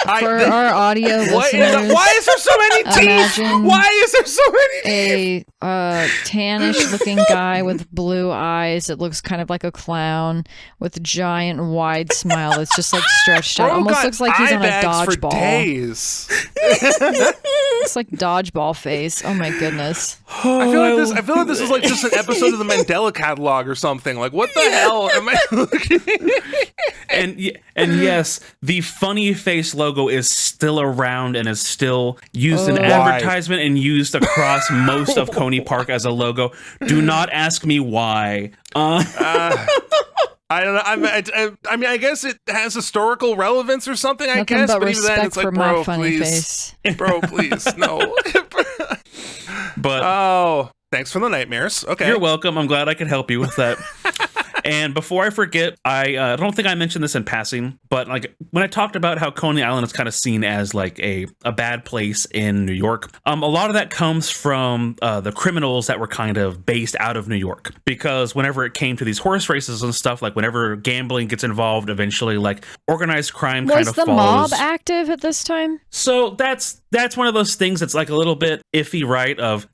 For our audio listeners, Why is there so many teeth? imagine Why is there so many teeth? a tannish looking guy with blue eyes. It looks kind of like a clown with a giant wide smile that's just like stretched out. Bro Almost got looks like he's eye on a bags for dodgeball. days. looks like dodgeball face. Oh my goodness. I feel like this is like just an episode of the Mandela Catalog or something. Like, what the hell am I looking? And yes, the funny face logo is still around and is still used in advertisement and used across most of Coney Park as a logo. Do not ask me why. I don't know. I mean, I guess it has historical relevance or something. Nothing I guess, but but even then, respect it's like, for my bro, funny please, face. bro, please, no. But thanks for the nightmares. Okay, you're welcome. I'm glad I could help you with that. And before I forget, I don't think I mentioned this in passing, but like when I talked about how Coney Island is kind of seen as like a bad place in New York, a lot of that comes from the criminals that were kind of based out of New York. Because whenever it came to these horse races and stuff, like whenever gambling gets involved, eventually like organized crime kind of Was the follows. mob active at this time? So that's one of those things that's like a little bit iffy, right? Of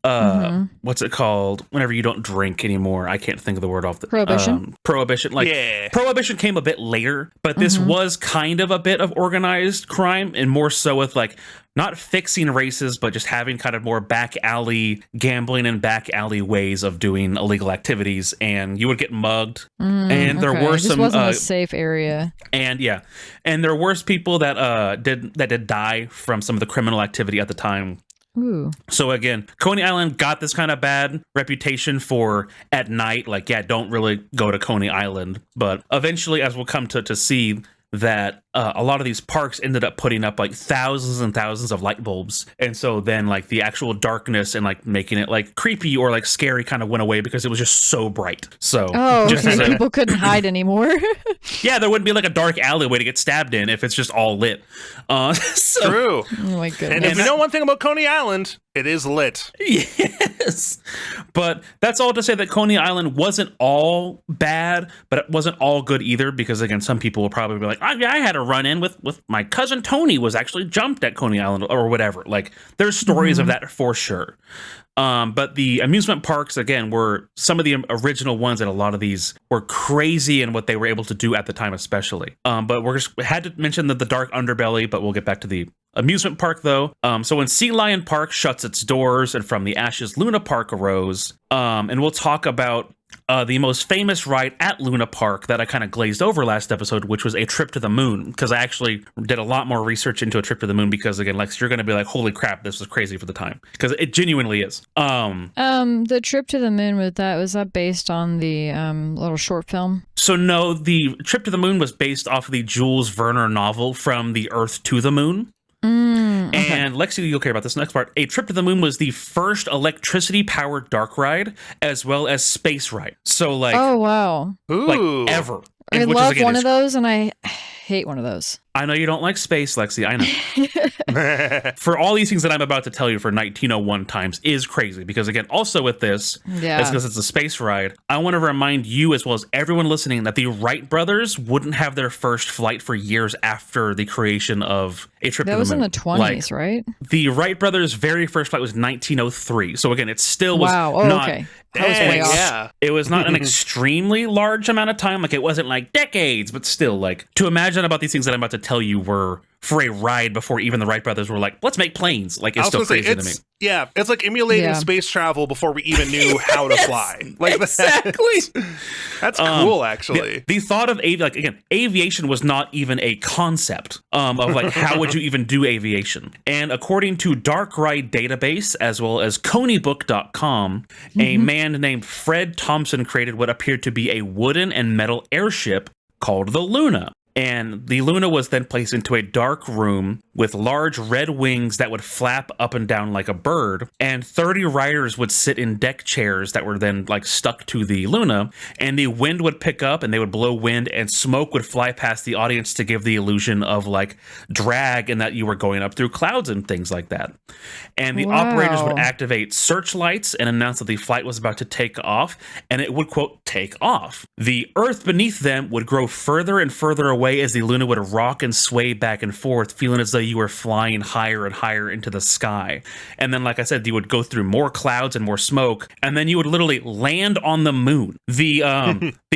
what's it called? Whenever you don't drink anymore, I can't think of the word off the Prohibition. Prohibition, like Prohibition came a bit later, but this was kind of a bit of organized crime, and more so with like not fixing races, but just having kind of more back alley gambling and back alley ways of doing illegal activities. And you would get mugged, and there were some. This wasn't a safe area. And and there were people that did die from some of the criminal activity at the time. Ooh. So again, Coney Island got this kind of bad reputation for at night, like, don't really go to Coney Island. But eventually, as we'll come to see, that a lot of these parks ended up putting up like thousands and thousands of light bulbs. And so then like the actual darkness and like making it like creepy or like scary kind of went away because it was just so bright. So people couldn't hide anymore. Yeah, there wouldn't be like a dark alleyway to get stabbed in if it's just all lit. True. Oh my goodness. And if you know one thing about Coney Island, it is lit. Yes. But that's all to say that Coney Island wasn't all bad, but it wasn't all good either, because again, some people will probably be like, I had a run-in with my cousin Tony was actually jumped at Coney Island or whatever. Like, there's stories of that for sure. But the amusement parks, again, were some of the original ones, and a lot of these were crazy in what they were able to do at the time, especially. But we had to mention the dark underbelly, but we'll get back to the amusement park, though. So when Sea Lion Park shuts its doors and from the ashes Luna Park arose, and we'll talk about the most famous ride at Luna Park that I kind of glazed over last episode, which was A Trip to the Moon, because I actually did a lot more research into A Trip to the Moon, because again, Lex, you're going to be like, holy crap, this was crazy for the time, because it genuinely is. The Trip to the Moon, was that based on the little short film? So no, the Trip to the Moon was based off of the Jules Verne novel From the Earth to the Moon. Okay. And Lexi, you'll care about this next part. A Trip to the Moon was the first electricity-powered dark ride, as well as space ride. So, like, oh wow, like ever. I love one of those, and I hate one of those. I know you don't like space, Lexi. I know. For all these things that I'm about to tell you for 1901 times is crazy, because again, also with this, it's because it's a space ride. I want to remind you, as well as everyone listening, that the Wright brothers wouldn't have their first flight for years after the creation of A Trip to the Moon. That was in the 20s, right? The Wright brothers' very first flight was 1903. So again, it still was not. Okay. I was way off. Yeah. It was not an extremely large amount of time. Like, it wasn't like decades, but still, like, to imagine about these things that I'm about to tell you were for a ride before even the Wright brothers were like, let's make planes. Like, it's still crazy to me. Yeah, it's like emulating space travel before we even knew how to fly. Like, exactly. That's cool, actually. The thought of aviation was not even a concept of like, how would you even do aviation? And according to Dark Ride Database, as well as ConeyBook.com, a man named Fred Thompson created what appeared to be a wooden and metal airship called the Luna. And the Luna was then placed into a dark room with large red wings that would flap up and down like a bird. And 30 riders would sit in deck chairs that were then like stuck to the Luna. And the wind would pick up and they would blow wind, and smoke would fly past the audience to give the illusion of like drag, and that you were going up through clouds and things like that. And the operators would activate searchlights and announce that the flight was about to take off, and it would, quote, take off. The earth beneath them would grow further and further away way as the Luna would rock and sway back and forth, feeling as though you were flying higher and higher into the sky. And then, like I said, you would go through more clouds and more smoke, and then you would literally land on the moon. The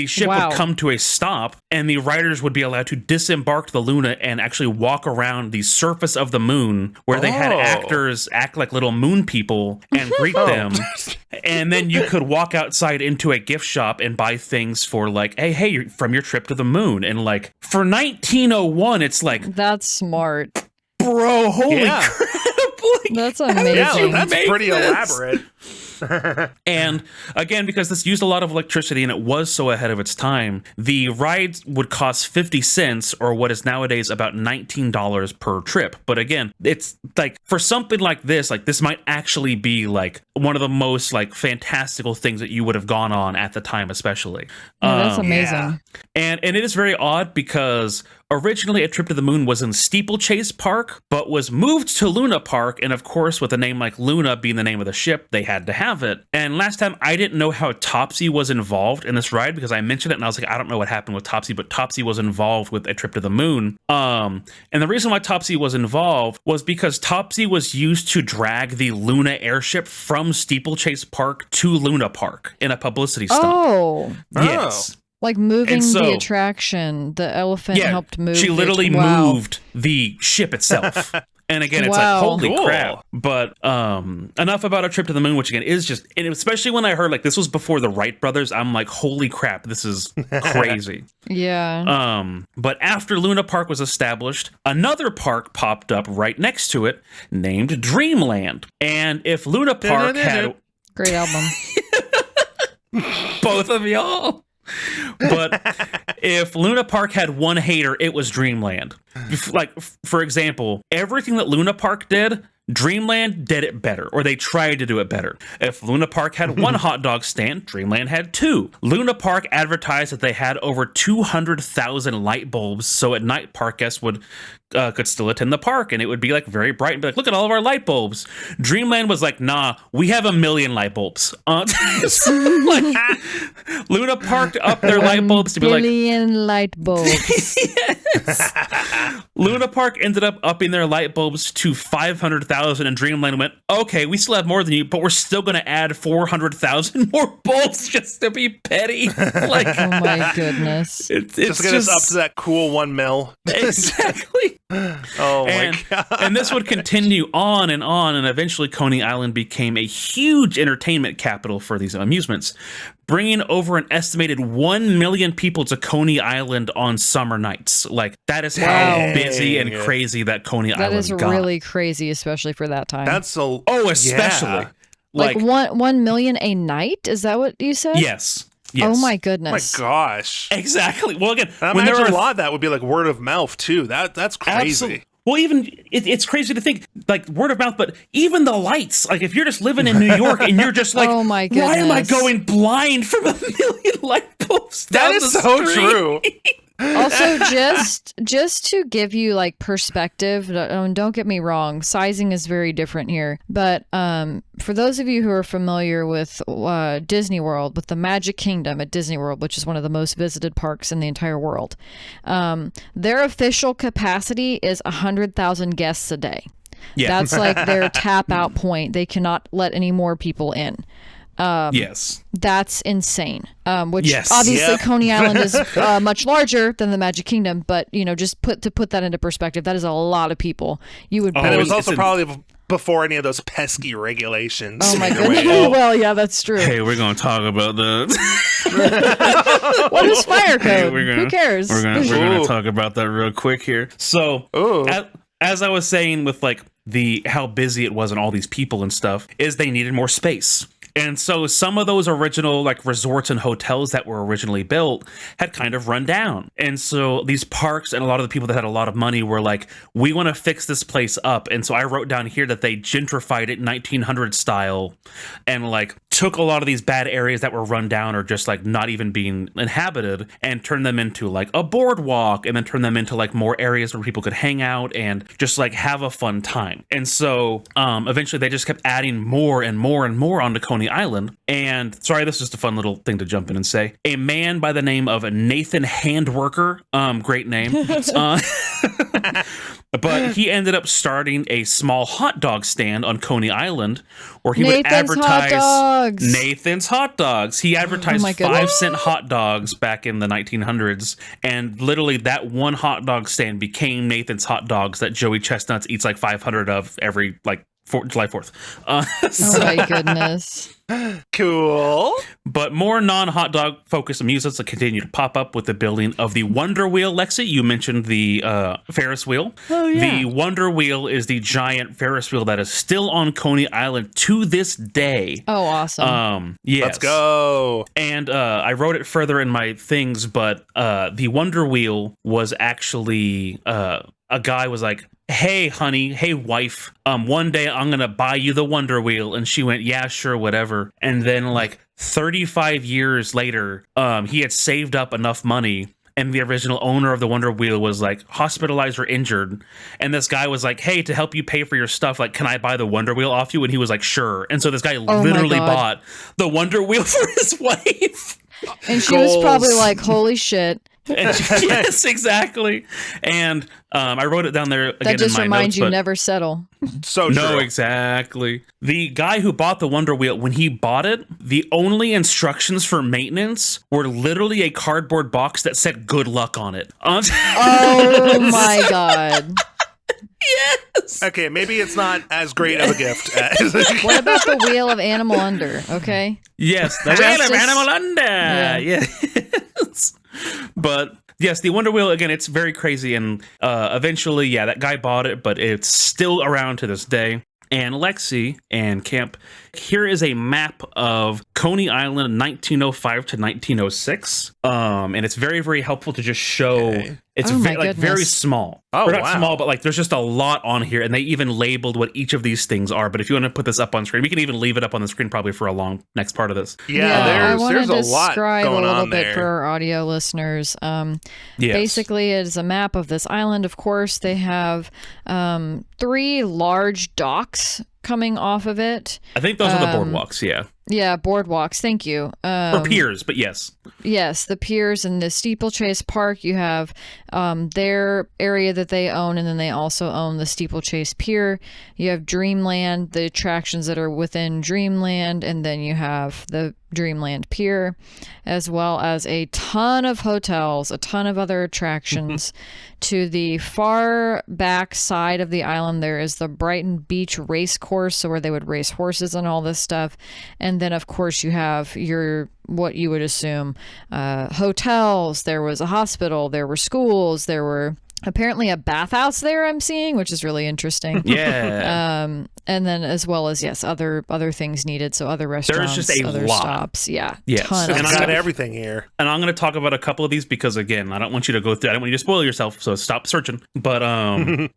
ship would come to a stop, and the riders would be allowed to disembark the Luna and actually walk around the surface of the moon, where they had actors act like little moon people and greet them. And then you could walk outside into a gift shop and buy things for like, hey, you're from your trip to the moon. And like for 1901, it's like, that's smart, bro. Holy crap! Like, that's amazing. Yeah, that's pretty elaborate. And again, because this used a lot of electricity and it was so ahead of its time, the rides would cost 50 cents, or what is nowadays about $19 per trip. But again, it's like for something like this might actually be like one of the most like fantastical things that you would have gone on at the time, especially. That's amazing. Yeah. And it is very odd because originally a trip to the moon was in Steeplechase Park, but was moved to Luna Park. And of course, with a name like Luna being the name of the ship, they had to have it. And last time I didn't know how Topsy was involved in this ride because I mentioned it and I was like, I don't know what happened with Topsy, but Topsy was involved with a trip to the moon. And the reason why Topsy was involved was because Topsy was used to drag the Luna airship from Steeplechase Park to Luna Park in a publicity stunt. Oh. Yes. Like moving the attraction, the elephant helped move. She literally moved the ship itself. And again, it's like, holy crap. But enough about a trip to the moon, which again is just, and especially when I heard like this was before the Wright brothers, I'm like, holy crap, this is crazy. Yeah. But after Luna Park was established, another park popped up right next to it named Dreamland. And if Luna Park had... Great album. Both of y'all. But if Luna Park had one hater, it was Dreamland. Like, for example, everything that Luna Park did, Dreamland did it better, or they tried to do it better. If Luna Park had one hot dog stand, Dreamland had two. Luna Park advertised that they had over 200,000 light bulbs, so at night park guests could still attend the park, and it would be like very bright and be like, look at all of our light bulbs. Dreamland was like, nah, we have 1 million light bulbs. So, like, Luna Park upped their light bulbs to be like 1 billion light bulbs. Yes. Luna Park ended up upping their light bulbs to 500,000, and Dreamland went, okay, we still have more than you, but we're still going to add 400,000 more bulbs just to be petty. Like, oh my goodness. It's just get us up to that cool 1 mil. Exactly. Oh my God. And this would continue on, and eventually Coney Island became a huge entertainment capital for these amusements, bringing over an estimated 1 million people to Coney Island on summer nights. Like, that is how busy and crazy that Coney Island got. That is really crazy, especially for that time. Especially. Yeah. Like 1 million a night? Is that what you said? Yes. Oh my goodness. Oh my gosh. Exactly. Well, again, I imagine a lot of that would be like word of mouth too. That's crazy. Absolutely. Well, even it's crazy to think like word of mouth, but even the lights, like if you're just living in New York and you're just like, oh my goodness, why am I going blind from 1 million light bulbs down the street? That is so true. Also, just to give you like perspective, don't get me wrong, sizing is very different here. But for those of you who are familiar with Disney World, with the Magic Kingdom at Disney World, which is one of the most visited parks in the entire world, their official capacity is 100,000 guests a day. Yeah. That's like their tap out point. They cannot let any more people in. Yes. That's insane. Which obviously Coney Island is much larger than the Magic Kingdom, but you know, just to put that into perspective, that is a lot of people. You would. And it was also probably before any of those pesky regulations. Oh my goodness. Well, yeah, that's true. Hey, we're gonna talk about the. What is fire code? Who cares? We're gonna talk about that real quick here. So, as I was saying, with like how busy it was and all these people and stuff, is they needed more space. And so some of those original like resorts and hotels that were originally built had kind of run down. And so these parks and a lot of the people that had a lot of money were like, we want to fix this place up. And so I wrote down here that they gentrified it 1900 style and like took a lot of these bad areas that were run down or just like not even being inhabited and turned them into like a boardwalk, and then turned them into like more areas where people could hang out and just like have a fun time. And so eventually they just kept adding more and more and more onto Coney Island. And sorry, this is just a fun little thing to jump in and say. A man by the name of Nathan Handworker, great name, but he ended up starting a small hot dog stand on Coney Island where he would advertise Nathan's Hot Dogs. He advertised 5-cent hot dogs back in the 1900s, and literally that one hot dog stand became Nathan's Hot Dogs that Joey Chestnuts eats like 500 of every like July 4th. Oh my goodness. Cool. But more non-hot dog focused amusements that continue to pop up with the building of the Wonder Wheel. Lexi, you mentioned the Ferris wheel. Oh, yeah. The Wonder Wheel is the giant Ferris wheel that is still on Coney Island to this day. Oh, awesome. Yes. Let's go. And I wrote it further in my things, but the Wonder Wheel was actually a guy was like, "Hey, honey, hey, wife, one day I'm going to buy you the Wonder Wheel." And she went, "Yeah, sure, whatever." And then like 35 years later, he had saved up enough money, and the original owner of the Wonder Wheel was like hospitalized or injured. And this guy was like, "Hey, to help you pay for your stuff, like, can I buy the Wonder Wheel off you?" And he was like, "Sure." And so this guy literally bought the Wonder Wheel for his wife. And she was probably like, "Holy shit." Yes, exactly. And I wrote it down there again. That just in my reminds notes, you never settle. So true. No, exactly. The guy who bought the Wonder Wheel, when he bought it, the only instructions for maintenance were literally a cardboard box that said "good luck" on it. Oh my God. Yes. Okay, maybe it's not as great of a gift as What about the Wheel of Animal Under? Okay. Yes, the Wheel of Animal Under. Yes. But yes, the Wonder Wheel, again, it's very crazy. And eventually, yeah, that guy bought it, but it's still around to this day. And Lexi and Camp, here is a map of Coney Island 1905 to 1906. And it's very, very helpful to just show. Okay. It's very small. Oh, or not wow. small, but like there's just a lot on here. And they even labeled what each of these things are. But if you want to put this up on screen, we can even leave it up on the screen probably for a long next part of this. Yeah, I want there's to a lot describe going a little on bit there. for our audio listeners. Yes. Basically, it is a map of this island. Of course, they have 3 large docks coming off of it. I think those are the boardwalks, yeah. Yeah, boardwalks. Thank you. Or piers, but yes. Yes, the piers and the Steeplechase Park. You have their area that they own, and then they also own the Steeplechase Pier. You have Dreamland, the attractions that are within Dreamland, and then you have the Dreamland Pier, as well as a ton of hotels, a ton of other attractions. To the far back side of the island, there is the Brighton Beach race course, so where they would race horses and all this stuff. And then, of course, you have your, what you would assume, hotels. There was a hospital. There were schools. There were apparently a bathhouse there, I'm seeing, which is really interesting. Yeah. And then as well as, yes, other things needed. So other restaurants, There's just a other lot. Stops. Yeah. Yes. Ton And of I stuff. got everything here. And I'm going to talk about a couple of these because, again, I don't want you to go through. I don't want you to spoil yourself, so stop searching. But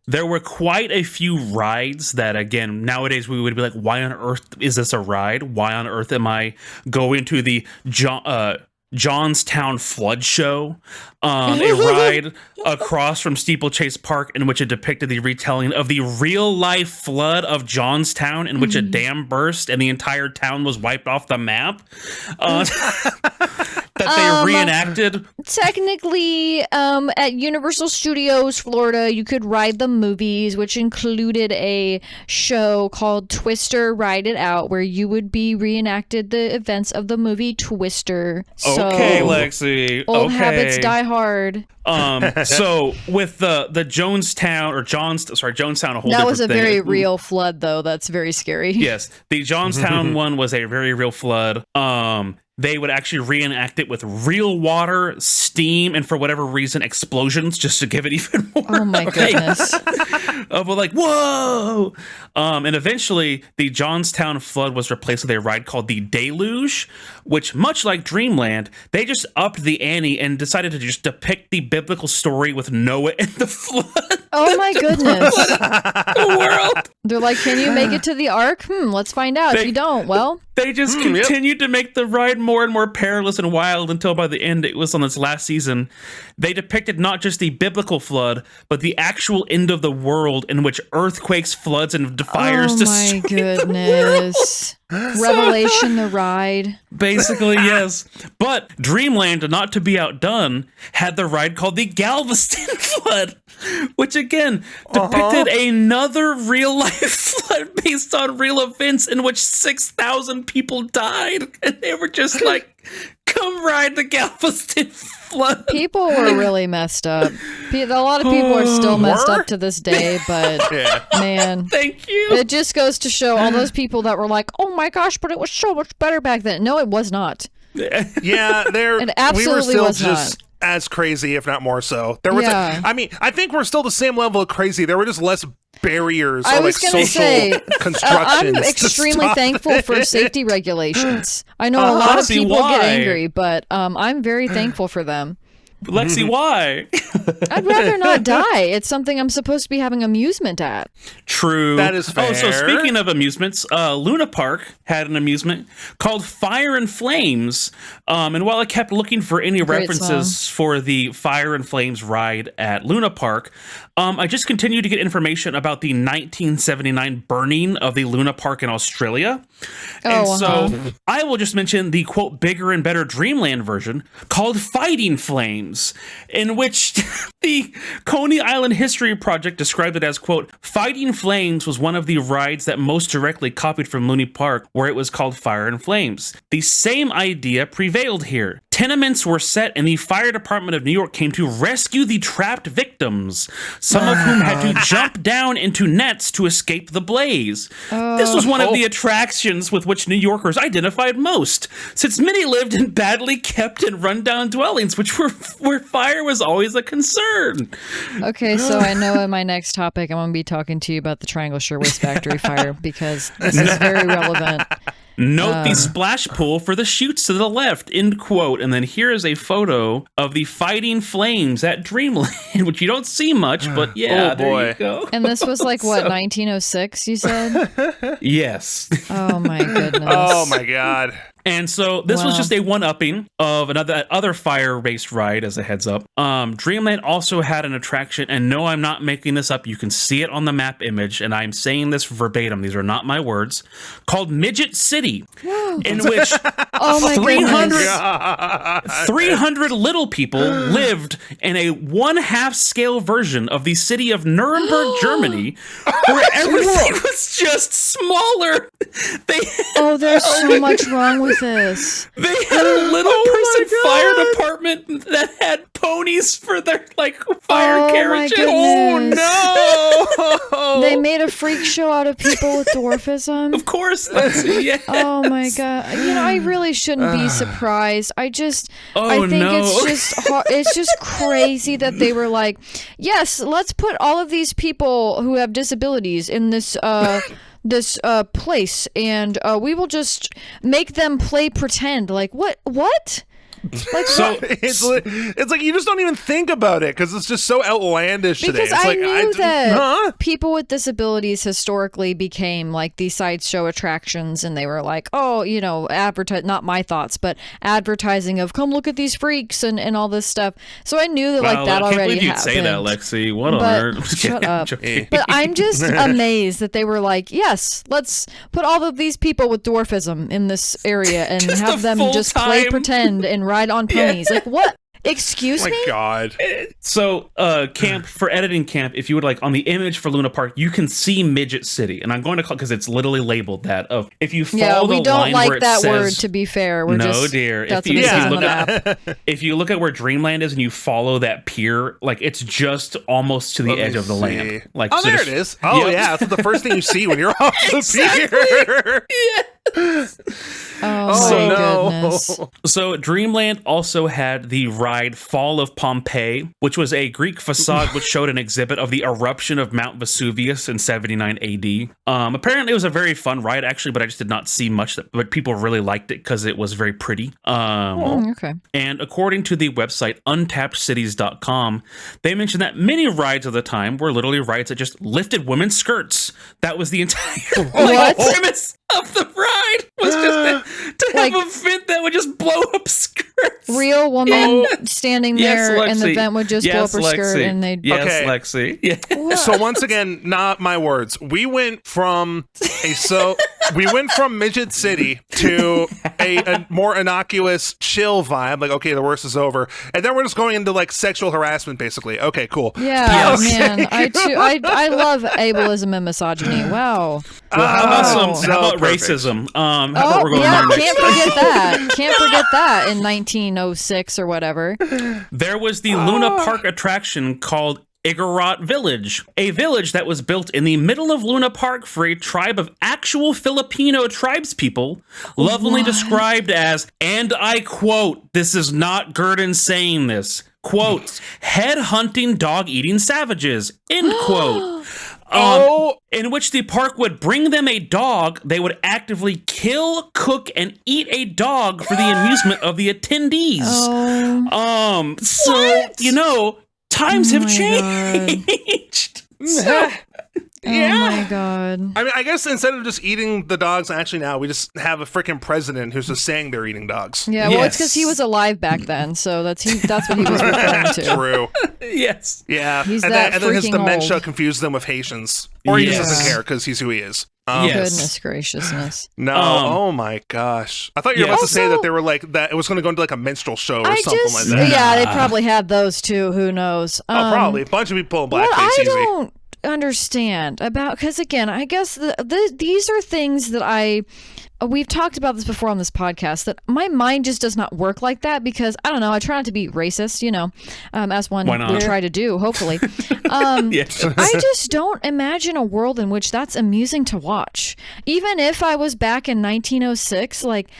there were quite a few rides that, again, nowadays we would be like, why on earth is this a ride? Why on earth am I going to the Johnstown Flood Show, a ride across from Steeplechase Park in which it depicted the retelling of the real-life flood of Johnstown in which a dam burst and the entire town was wiped off the map. That they reenacted. Technically, at Universal Studios Florida, you could ride the movies, which included a show called Twister Ride It Out, where you would be reenacted the events of the movie Twister. So, Okay, Lexi. old okay. habits die hard. So with the Jonestown or Jonestown, a whole That different was a thing. very real flood, though. That's very scary. Yes, the Johnstown one was a very real flood. They would actually reenact it with real water, steam, and for whatever reason, explosions, just to give it even more. Oh my goodness. We're like, whoa! And eventually, the Johnstown flood was replaced with a ride called the Deluge, which, much like Dreamland, they just upped the ante and decided to just depict the biblical story with Noah and the flood. Oh my goodness. The world. They're like, can you make it to the ark? Let's find out. If you don't, well, They just continued to make the ride more and more perilous and wild until by the end, it was on its last season. They depicted not just the biblical flood, but the actual end of the world in which earthquakes, floods, and fires destroy the world. Oh my goodness. Revelation the ride. Basically, yes. But Dreamland, not to be outdone, had the ride called the Galveston Flood, which again depicted another real-life flood based on real events in which 6,000 people died. And they were just like, come ride the Galveston Flood. People were really messed up. A lot of people are still messed up to this day, but man. Thank you. It just goes to show all those people that were like, oh my gosh, but it was so much better back then. No, it was not. Yeah, It absolutely we were still was just as crazy, if not more so. There was I think we're still the same level of crazy. There were just less barriers or like social constructions. I'm extremely thankful for safety regulations. I know a lot of people get angry, but I'm very thankful for them. Lexi, why? I'd rather not die. It's something I'm supposed to be having amusement at. True. That is fair. Oh, so speaking of amusements, Luna Park had an amusement called Fire and Flames. And while I kept looking for any references for the Fire and Flames ride at Luna Park, I just continued to get information about the 1979 burning of the Luna Park in Australia. And so I will just mention the, quote, bigger and better Dreamland version called Fighting Flames, in which the Coney Island History Project described it as, quote, Fighting Flames was one of the rides that most directly copied from Luna Park, where it was called Fire and Flames. The same idea prevailed here. Tenements were set and the fire department of New York came to rescue the trapped victims, some of whom had to jump down into nets to escape the blaze. This was one of the attractions with which New Yorkers identified most, since many lived in badly kept and rundown dwellings, where fire was always a concern. Okay, so I know in my next topic I'm going to be talking to you about the Triangle Shirtwaist Factory fire, because this is very relevant. Note the splash pool for the chutes to the left, end quote. And then here is a photo of the Fighting Flames at Dreamland, which you don't see much, but yeah, there you go. And this was like, what, 1906, you said? Yes. Oh, my goodness. Oh, my God. And so this was just a one-upping of other fire-based ride, as a heads up. Dreamland also had an attraction, and no, I'm not making this up. You can see it on the map image, and I'm saying this verbatim. These are not my words. Called Midget City, in which 300 little people lived in a one-half scale version of the city of Nuremberg, Germany, where everything was just smaller. There's so much wrong with this. They had a little person fire department that had ponies for their fire carriages. Oh no! They made a freak show out of people with dwarfism. Of course, yes. Oh my God! I really shouldn't be surprised. I think it's just crazy that they were like, yes, let's put all of these people who have disabilities in this place, and we will just make them play pretend. Like what? Like, so it's like you just don't even think about it because it's just so outlandish today. Because I knew that people with disabilities historically became like these sideshow attractions, and they were like, advertise, not my thoughts, but advertising of come look at these freaks and all this stuff. So I knew that that already happened. I can't believe you'd say that, Lexi. What on earth? Shut up. But I'm just amazed that they were like, yes, let's put all of these people with dwarfism in this area and have them just play pretend and ride on ponies. Like what? Excuse me? Oh my God. So, camp, for editing camp, if you would like, on the image for Luna Park, you can see Midget City. And I'm going to call, because it's literally labeled that. If you follow the line where it says... Yeah, we don't like that word, to be fair. Dear. That's what it says on the map. If you look at where Dreamland is and you follow that pier, it's just almost to the edge of the land. There it is. Oh, yeah. That's the first thing you see when you're off the pier. Yeah. Goodness. So Dreamland also had the ride Fall of Pompeii, which was a Greek facade which showed an exhibit of the eruption of Mount Vesuvius in 79 AD. Apparently it was a very fun ride, actually, but I just did not see much, but people really liked it because it was very pretty. Okay. And according to the website untappedcities.com, they mentioned that many rides of the time were literally rides that just lifted women's skirts. That was the entire premise of the ride was just to have a vent that would just blow up skirts. Real woman standing there, Lexi. and the vent would just blow up her Lexi. skirt, and they'd. Yes, Okay. Lexi. Yeah. So once again, not my words. We went from Midget City to a more innocuous, chill vibe. Like, okay, the worst is over, and then we're just going into like sexual harassment, basically. Okay, cool. Yeah, Okay. man. I love ableism and misogyny. Wow. Well, how about perfect. racism? How about we're going yeah, there next? can't forget that. Can't forget that in 1906 or whatever. There was the Luna Park attraction called Igorot Village, a village that was built in the middle of Luna Park for a tribe of actual Filipino tribespeople, lovingly described as, and I quote, this is not Gurdon saying this, quote, head-hunting, dog-eating savages, end quote. In which the park would bring them a dog, they would actively kill, cook, and eat a dog for the amusement of the attendees. Times have changed. Oh my god. I mean, I guess instead of just eating the dogs, actually now we just have a freaking president who's just saying they're eating dogs. Yeah, well, it's because he was alive back then, so that's what he was referring to. True. Yes. Yeah. He's and that then his freaking dementia old. confused them with Haitians. Or he just doesn't care because he's who he is. Yes. Goodness graciousness. No. Oh my gosh. I thought you were about to say Also- that they were like that. It was going to go into like a minstrel show or something like that. Yeah, they probably had those too. Who knows? Oh, probably a bunch of people in blackface. What I Easy. don't understand about, because again, I guess these are things that we've talked about this before on this podcast, that my mind just does not work like that, because I don't know, I try not to be racist, as one would try to do, hopefully. Yes. I just don't imagine a world in which that's amusing to watch. Even if I was back in 1906, like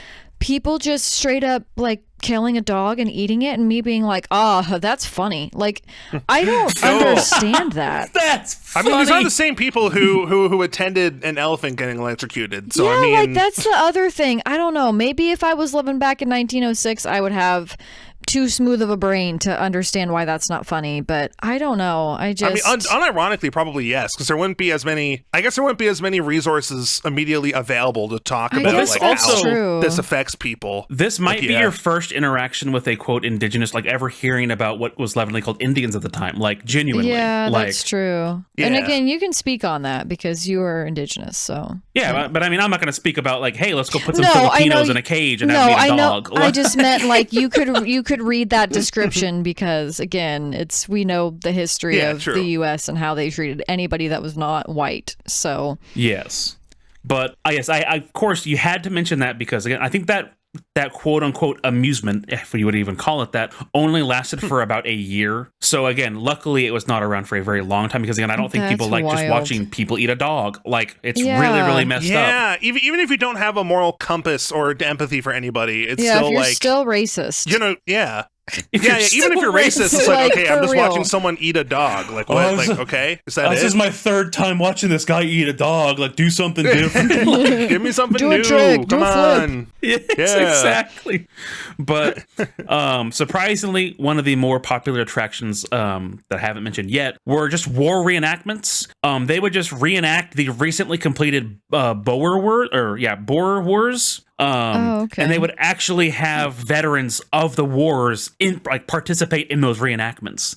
people just straight up like killing a dog and eating it, and me being like, that's funny. Like, I don't understand that. That's funny. I mean, these are the same people who attended an elephant getting electrocuted. So yeah, I mean, like that's the other thing. I don't know. Maybe if I was living back in 1906, I would have too smooth of a brain to understand why that's not funny. But I don't know. I mean, unironically, probably yes, because there wouldn't be as many. I guess there wouldn't be as many resources immediately available to talk about guess like that's how true. this affects people. This might be your first interaction with a quote indigenous, like ever hearing about what was lovingly called Indians at the time, like genuinely. Yeah, like, that's true. Yeah. And again, you can speak on that because you are indigenous. So yeah, but I mean, I'm not going to speak about like, hey, let's go put some Filipinos in a cage and have them eat a dog. I just meant like you could read that description, because again, we know the history of the U.S. and how they treated anybody that was not white. So yes, but yes, I of course you had to mention that, because again, I think that quote unquote amusement, if you would even call it that, only lasted for about a year. So again, luckily it was not around for a very long time, because again, I don't think people like just watching people eat a dog. Like, it's really messed up. Yeah, even if you don't have a moral compass or empathy for anybody, it's yeah, still if you're like still racist. yeah. Even if you're racist, it's like, like, okay, I'm just real. watching someone eat a dog. Like, what? Like, okay, is that This it? is my third time watching this guy eat a dog. Like, do something different. Give me something Do new. a trick, do Come a flip. on. Yes, exactly. But surprisingly, one of the more popular attractions that I haven't mentioned yet were just war reenactments. They would just reenact the recently completed Boer Wars. Okay. And they would actually have veterans of the wars participate in those reenactments.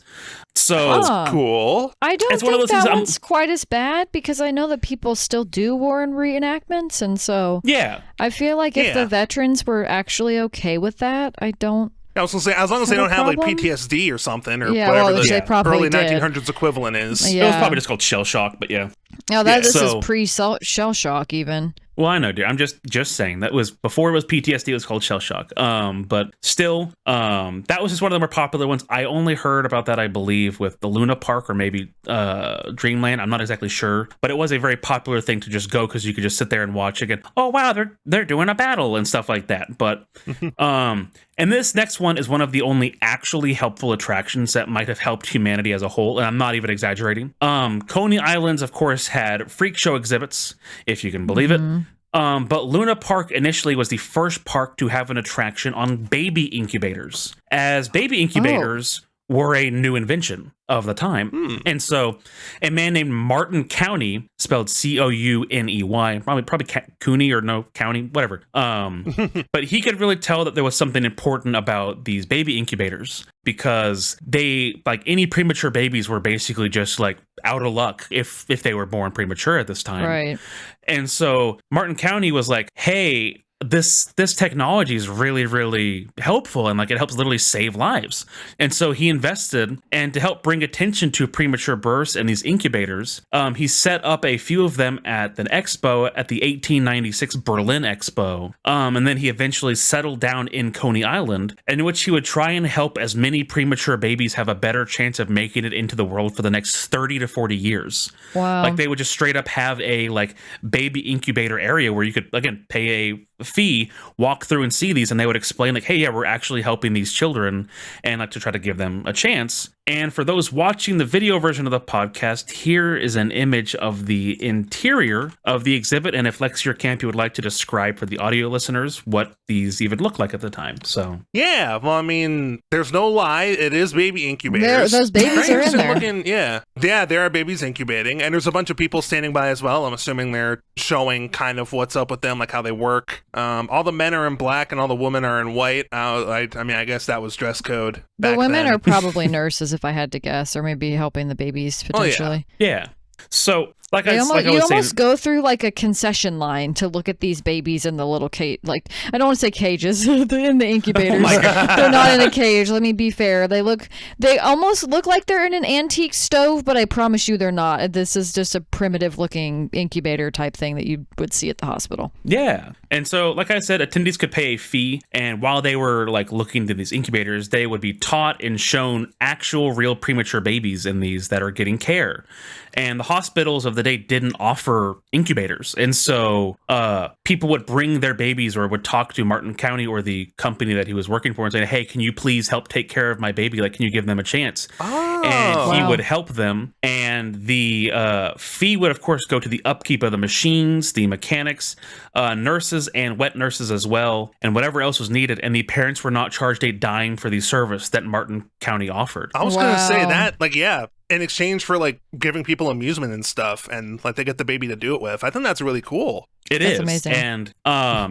So That's cool. I don't It's one of think those that things one's quite as bad, because I know that people still do war and reenactments, and so yeah. I feel like if the veterans were actually okay with that, I don't. I was gonna say, as long as they don't have like problem? PTSD or something, or Yeah, whatever well, which the they probably early did. 1900s equivalent is. Yeah. It was probably just called shell shock, but yeah. No, this so- is pre-shell shock even. Well, I know, dude. I'm just saying that was before it was PTSD. It was called shell shock. But still, that was just one of the more popular ones. I only heard about that, I believe, with the Luna Park or maybe Dreamland. I'm not exactly sure, but it was a very popular thing to just go, because you could just sit there and watch again. Oh wow, they're doing a battle and stuff like that. But and this next one is one of the only actually helpful attractions that might have helped humanity as a whole, and I'm not even exaggerating. Coney Islands, of course, had freak show exhibits, if you can believe it. But Luna Park initially was the first park to have an attraction on baby incubators, as baby incubators were a new invention of the time. And so a man named Martin Couney, spelled Couney, probably Cooney or no County, whatever. But he could really tell that there was something important about these baby incubators, because they, like any premature babies, were basically just like out of luck if they were born premature at this time. Right. And so Martin Couney was like, hey, this technology is really, really helpful, and like it helps literally save lives. And so he invested, and to help bring attention to premature births and these incubators, he set up a few of them at an expo at the 1896 Berlin Expo. And then he eventually settled down in Coney Island, in which he would try and help as many premature babies have a better chance of making it into the world for the next 30 to 40 years. Wow. Like they would just straight up have a like baby incubator area where you could, again, pay a fee, walk through and see these, and they would explain like, hey, yeah, we're actually helping these children, and like to try to give them a chance. And for those watching the video version of the podcast, here is an image of the interior of the exhibit, and if Lex, your camp, you would like to describe for the audio listeners what these even look like at the time. So yeah, well, I mean, there's no lie, it is baby incubators. Those babies are in there. Yeah, there are babies incubating, and there's a bunch of people standing by as well. I'm assuming they're showing kind of what's up with them, like how they work. All the men are in black and all the women are in white. I mean, I guess that was dress code. The women then. are probably nurses, if I had to guess, or maybe helping the babies potentially. Oh, yeah. So, like you I was almost saying, go through like a concession line to look at these babies in the little cage. Like, I don't want to say cages, they're in the incubators. Oh my God. They're not in a cage. Let me be fair. They almost look like they're in an antique stove, but I promise you they're not. This is just a primitive looking incubator type thing that you would see at the hospital. Yeah. And so, like I said, attendees could pay a fee, and while they were like looking into these incubators, they would be taught and shown actual real premature babies in these that are getting care. And the hospitals of the day didn't offer incubators. And so people would bring their babies or would talk to Martin Couney or the company that he was working for and say, hey, can you please help take care of my baby? Like, can you give them a chance? And he would help them. And the fee would, of course, go to the upkeep of the machines, the mechanics, nurses, and wet nurses as well, and whatever else was needed. And the parents were not charged a dime for the service that Martin Couney offered. I was going to say that, like, yeah, in exchange for like giving people amusement and stuff, and like they get the baby to do it with. I think that's really cool. That's amazing. And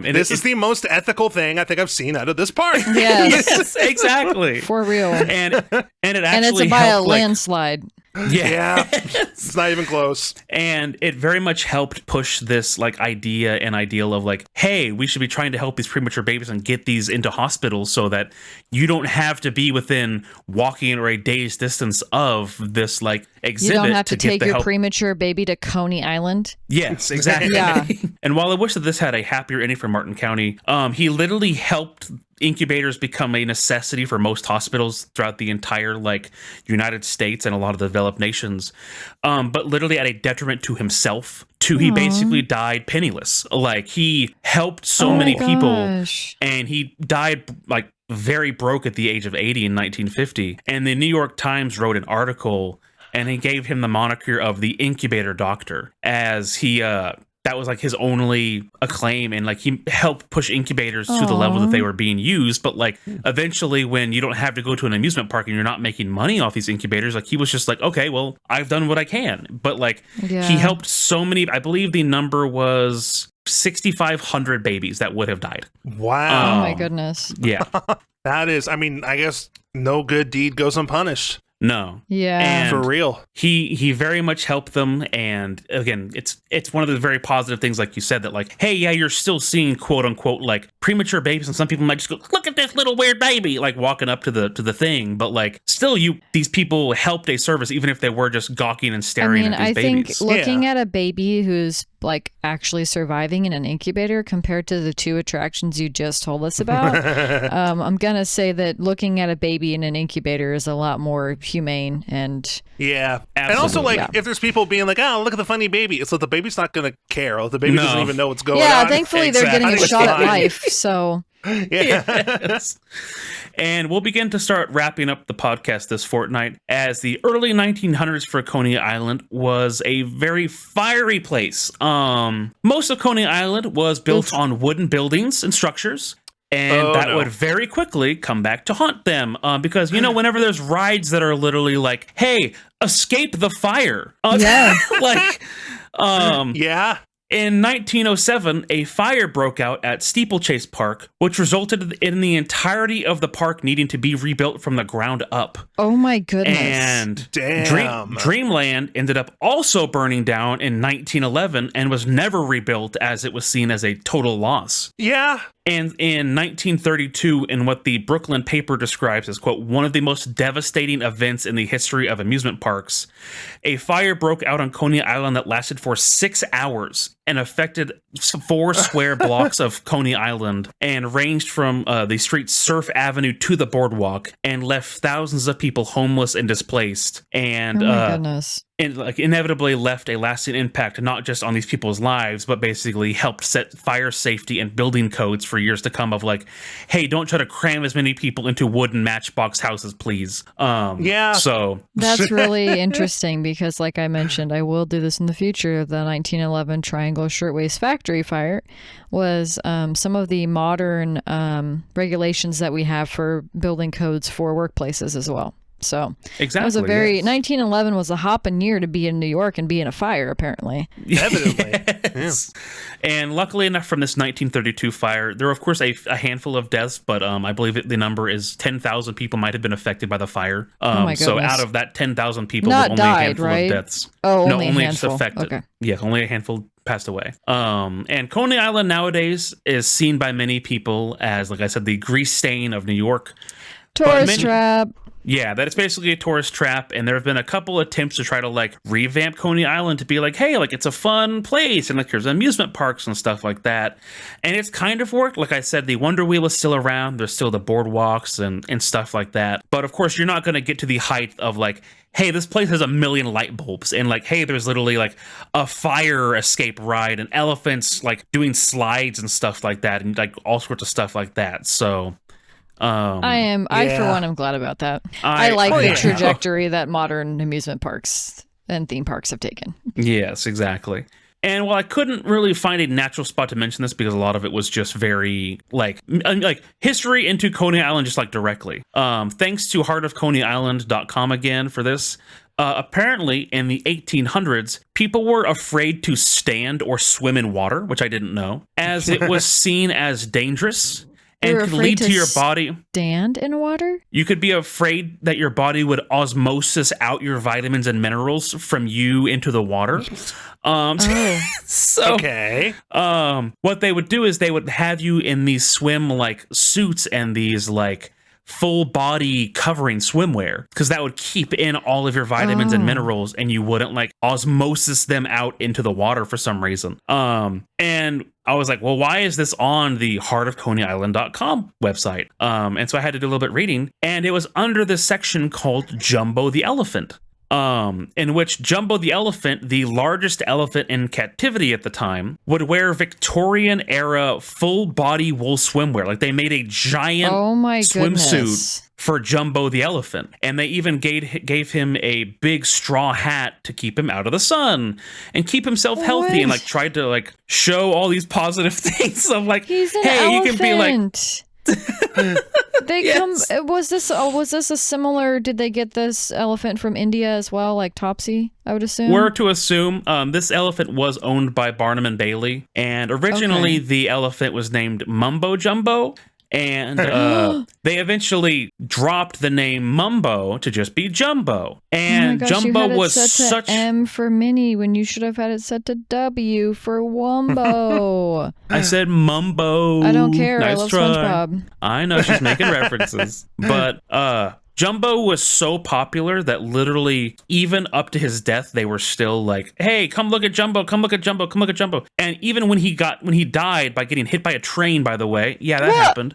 this is the most ethical thing I think I've seen out of this park. Yes, exactly. For real. And it actually and it's by a landslide. Yeah. It's not even close. And it very much helped push this like idea and ideal of like, hey, we should be trying to help these premature babies and get these into hospitals so that you don't have to be within walking or a day's distance of this like exhibit. You don't have to get take the your help. Premature baby to Coney Island. Yes, exactly. Yeah. And while I wish that this had a happier ending for Martin Couney, he literally helped incubators become a necessity for most hospitals throughout the entire like United States and a lot of the developed nations, but literally at a detriment to himself. He basically died penniless. Like, he helped so many people, and he died like very broke at the age of 80 in 1950. And the New York Times wrote an article, and he gave him the moniker of the incubator doctor, as he that was like his only acclaim, and like he helped push incubators to the level that they were being used. But like eventually, when you don't have to go to an amusement park and you're not making money off these incubators, like he was just like, okay, well, I've done what I can. But like he helped so many. I believe the number was 6,500 babies that would have died. Wow. Oh my goodness. Yeah. That is, I mean, I guess no good deed goes unpunished. No. Yeah. And for real. He very much helped them. And again, it's one of the very positive things, like you said, that like, hey, yeah, you're still seeing quote unquote like premature babies, and some people might just go, look at this little weird baby, like walking up to the thing. But like still these people helped a service, even if they were just gawking and staring at these babies. I think looking at a baby who's like actually surviving in an incubator compared to the two attractions you just told us about, I'm gonna say that looking at a baby in an incubator is a lot more humane. And yeah, Absolutely. And also like if there's people being like, oh, look at the funny baby, it's like the baby's not gonna care, or the baby doesn't even know what's going on. Yeah, thankfully they're getting a shot at life. So Yes. And we'll begin to start wrapping up the podcast this fortnight, as the early 1900s for Coney Island was a very fiery place. Most of Coney Island was built on wooden buildings and structures. And that would very quickly come back to haunt them. Because, whenever there's rides that are literally like, hey, escape the fire. Yeah. Yeah. In 1907, a fire broke out at Steeplechase Park, which resulted in the entirety of the park needing to be rebuilt from the ground up. Oh my goodness. And damn. Dreamland ended up also burning down in 1911 and was never rebuilt as it was seen as a total loss. Yeah. And in 1932, in what the Brooklyn paper describes as, quote, one of the most devastating events in the history of amusement parks, a fire broke out on Coney Island that lasted for 6 hours and affected 4 square blocks of Coney Island and ranged from the street Surf Avenue to the boardwalk and left thousands of people homeless and displaced. And oh my goodness. And inevitably left a lasting impact not just on these people's lives, but basically helped set fire safety and building codes for years to come of like, hey, don't try to cram as many people into wooden matchbox houses, please. So that's really interesting because, like I mentioned, I will do this in the future. The 1911 Triangle Shirtwaist Factory fire was some of the modern regulations that we have for building codes for workplaces as well. So exactly, it was 1911 was a hopping year to be in New York and be in a fire, apparently. Evidently. Yes. Yeah. And luckily enough, from this 1932 fire, there were, of course, a handful of deaths, but I believe the number is 10,000 people might have been affected by the fire. Oh my so goodness. out of that 10,000 people, Not only died, a handful right? of deaths. Oh, no, only a handful. affected. Okay. Yeah, only a handful passed away. And Coney Island nowadays is seen by many people as, like I said, the grease stain of New York. Tourist trap. Yeah, that is basically a tourist trap, and there have been a couple attempts to try to like revamp Coney Island to be like, hey, like it's a fun place, and like there's amusement parks and stuff like that, and it's kind of worked. Like I said, the Wonder Wheel is still around. There's still the boardwalks and stuff like that, but of course you're not going to get to the height of like, hey, this place has 1 million light bulbs, and like, hey, there's literally like a fire escape ride and elephants like doing slides and stuff like that, and like all sorts of stuff like that. So I for one am glad about that. I like the trajectory that modern amusement parks and theme parks have taken. Yes, exactly. And while I couldn't really find a natural spot to mention this because a lot of it was just very like history into Coney Island, just like directly. Thanks to heartofconeyisland.com again for this. Apparently, in the 1800s, people were afraid to stand or swim in water, which I didn't know, as it was seen as dangerous. And could lead to your body. Stand in water? You could be afraid that your body would osmosis out your vitamins and minerals from you into the water. So, okay. What they would do is they would have you in these swim like suits and these like full body covering swimwear, because that would keep in all of your vitamins and minerals, and you wouldn't like osmosis them out into the water for some reason. And I was like, well, why is this on the heartofconeyisland.com website? And so I had to do a little bit reading, and it was under this section called Jumbo the Elephant. In which Jumbo the elephant, the largest elephant in captivity at the time, would wear Victorian era full body wool swimwear. Like they made a giant swimsuit for Jumbo the elephant. And they even gave him a big straw hat to keep him out of the sun and keep himself healthy, and like tried to like show all these positive things of like, he's an hey, elephant. you can be like was this a similar, did they get this elephant from India as well, like Topsy, I would assume? We're to assume this elephant was owned by Barnum and Bailey, and originally the elephant was named Mumbo Jumbo, and they eventually dropped the name Mumbo to just be Jumbo. And Jumbo was such M for mini when you should have had it set to W for Wumbo. I said Mumbo. I don't care. Nice I love try. SpongeBob. I know she's making references, but Jumbo was so popular that literally even up to his death, they were still like, hey, come look at Jumbo, come look at Jumbo, come look at Jumbo. And even when he died by getting hit by a train, by the way, yeah, that happened.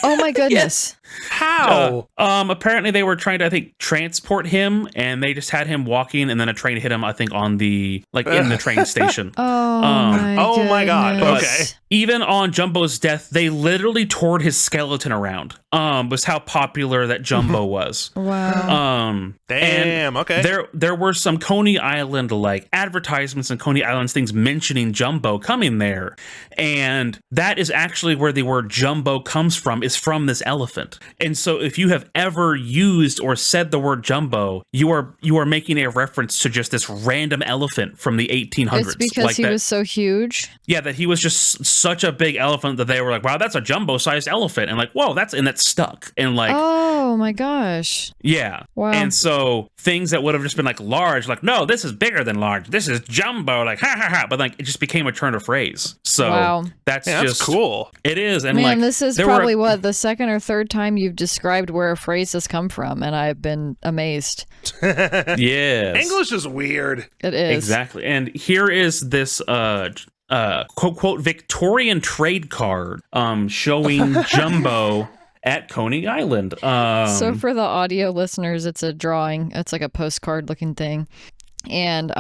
Oh my goodness. Yes. How? Apparently they were trying to, I think, transport him, and they just had him walking, and then a train hit him, I think, on the, like, in the train station. Oh my God. Okay. Even on Jumbo's death, they literally toured his skeleton around. was how popular that Jumbo was. Wow. Damn. Okay. There were some Coney Island like advertisements and Coney Island things mentioning Jumbo coming there, and that is actually where the word Jumbo comes from. Is from this elephant. And so if you have ever used or said the word Jumbo, you are making a reference to just this random elephant from the 1800s. It's because he was so huge. Yeah, that he was just such a big elephant that they were like, wow, that's a jumbo-sized elephant. And like, whoa, that's stuck. And like, oh my gosh. Yeah. Wow. And so things that would have just been like large, like, no, this is bigger than large. This is jumbo, like, ha ha ha. But like, it just became a turn of phrase. So wow. that's cool. It is. And man, like, this is probably the second or third time you've described where a phrase has come from. And I've been amazed. Yes. English is weird. It is. Exactly. And here is this, quote Victorian trade card showing Jumbo at Coney Island. So for the audio listeners, it's a drawing. It's like a postcard looking thing. And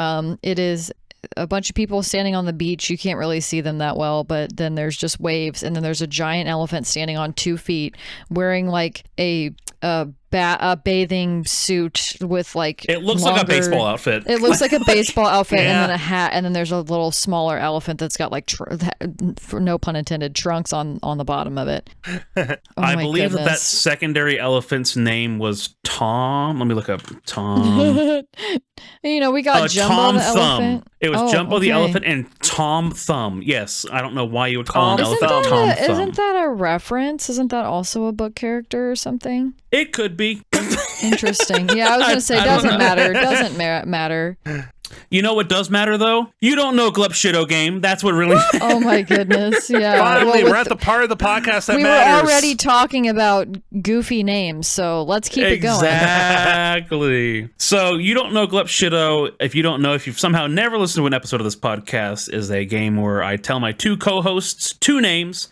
it is a bunch of people standing on the beach. You can't really see them that well, but then there's just waves. And then there's a giant elephant standing on 2 feet wearing like a bathing suit with like it looks like a baseball outfit. It looks like a baseball outfit and then a hat, and then there's a little smaller elephant that's got like for no pun intended trunks on the bottom of it. I believe that secondary elephant's name was Tom. Let me look up Tom. You know, we got Jumbo Tom the Thumb. elephant. It was Jumbo the elephant and Tom Thumb. Yes, I don't know why you would call an elephant Tom Thumb. Isn't that a reference? Isn't that also a book character or something? It could be. Interesting. Yeah, I was going to say, doesn't matter. Doesn't matter. You know what does matter, though? You don't know Glup Shitto game. That's what really... Oh, my goodness. Yeah. Finally, we're at the part of the podcast that matters. We were already talking about goofy names, so let's keep it going. Exactly. So you don't know Glup Shitto. If you've somehow never listened to an episode of this podcast, is a game where I tell my 2 co-hosts 2 names.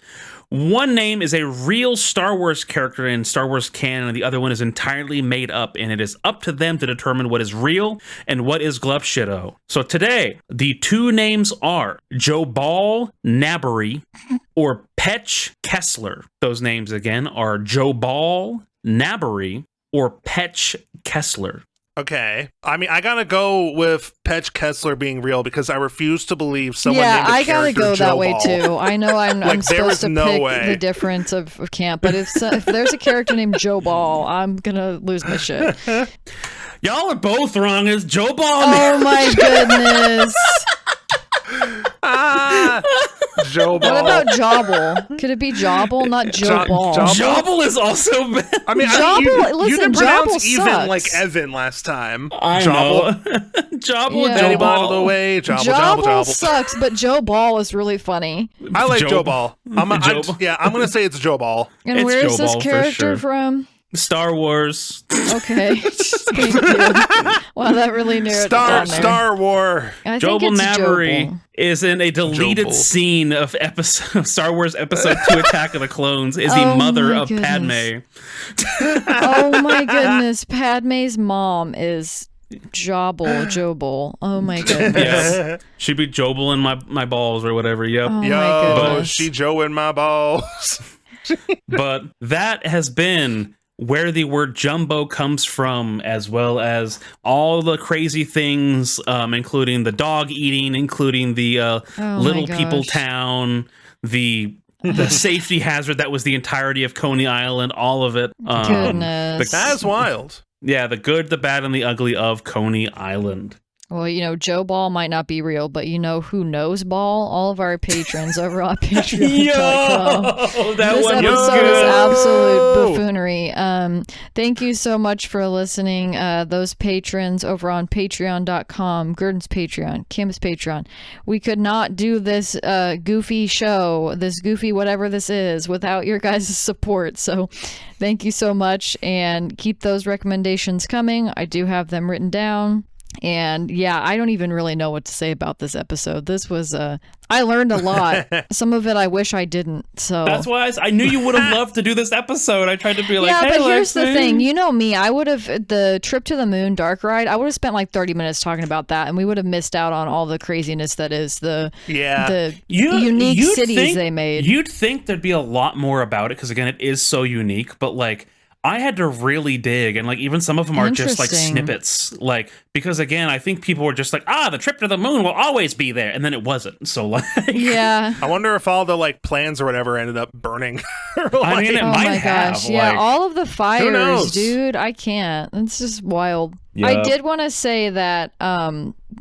One name is a real Star Wars character in Star Wars canon, and the other one is entirely made up, and it is up to them to determine what is real and what is Glup Shitto. So today, the 2 names are Jobal Nabbery or Petch Kessler. Those names again are Jobal Nabbery or Petch Kessler. Okay. I mean, I gotta go with Petch Kessler being real because I refuse to believe someone named a character I gotta go that way too. I know I'm supposed to pick the difference of camp, but if there's a character named Joe Ball, I'm gonna lose my shit. Y'all are both wrong. It's Joe Ball. Oh my goodness. Joe Ball. What about Jobble? Could it be Jobble, not Joe Ball? Jobble is also bad. I mean, you didn't pronounce even like Evan last time. I know. Jobble and Joe Ball. Out of the way. Jobble sucks, but Joe Ball is really funny. I like Joe Ball. I'm gonna say it's Joe Ball. And where is this character from? Star Wars. Okay. Thank you. Wow, that really narrowed it down there. Star Wars. Jobal Nabbery is in a deleted scene of Star Wars Episode 2 Attack of the Clones, is the mother of Padme. Oh my goodness. Padme's mom is Jobal. Oh my goodness. Yes. She'd be Jobal in my balls or whatever. Yep. Oh Yo, she Joe in my balls. But that has been where the word jumbo comes from, as well as all the crazy things, including the dog eating, including the little people town, the safety hazard that was the entirety of Coney Island, all of it. Goodness. That's wild. Yeah, the good, the bad, and the ugly of Coney Island. Well, you know, Joe Ball might not be real, but you know who knows Ball? All of our patrons over on Patreon.com. This episode is absolute buffoonery. Thank you so much for listening. Those patrons over on Patreon.com, Gurdon's Patreon, Kim's Patreon. We could not do this goofy show, this goofy whatever this is, without your guys' support. So thank you so much, and keep those recommendations coming. I do have them written down. And yeah, I don't even really know what to say about this episode. This was I learned a lot. Some of it I wish I didn't. So that's why I knew you would have loved to do this episode. I tried to be like, yeah, hey, but here's the Lexi. thing. You know me. I would have the trip to the moon dark ride. I would have spent like 30 minutes talking about that, and we would have missed out on all the craziness that is the unique cities they made. You'd think there'd be a lot more about it because again, it is so unique. But like, I had to really dig, and like even some of them are just like snippets, like because again, I think people were just like, the trip to the moon will always be there, and then it wasn't. So like, yeah, I wonder if all the like plans or whatever ended up burning. I mean, it might have. Gosh, yeah, like, all of the fires, knows? dude. I can't. It's just wild. Yeah. I did want to say that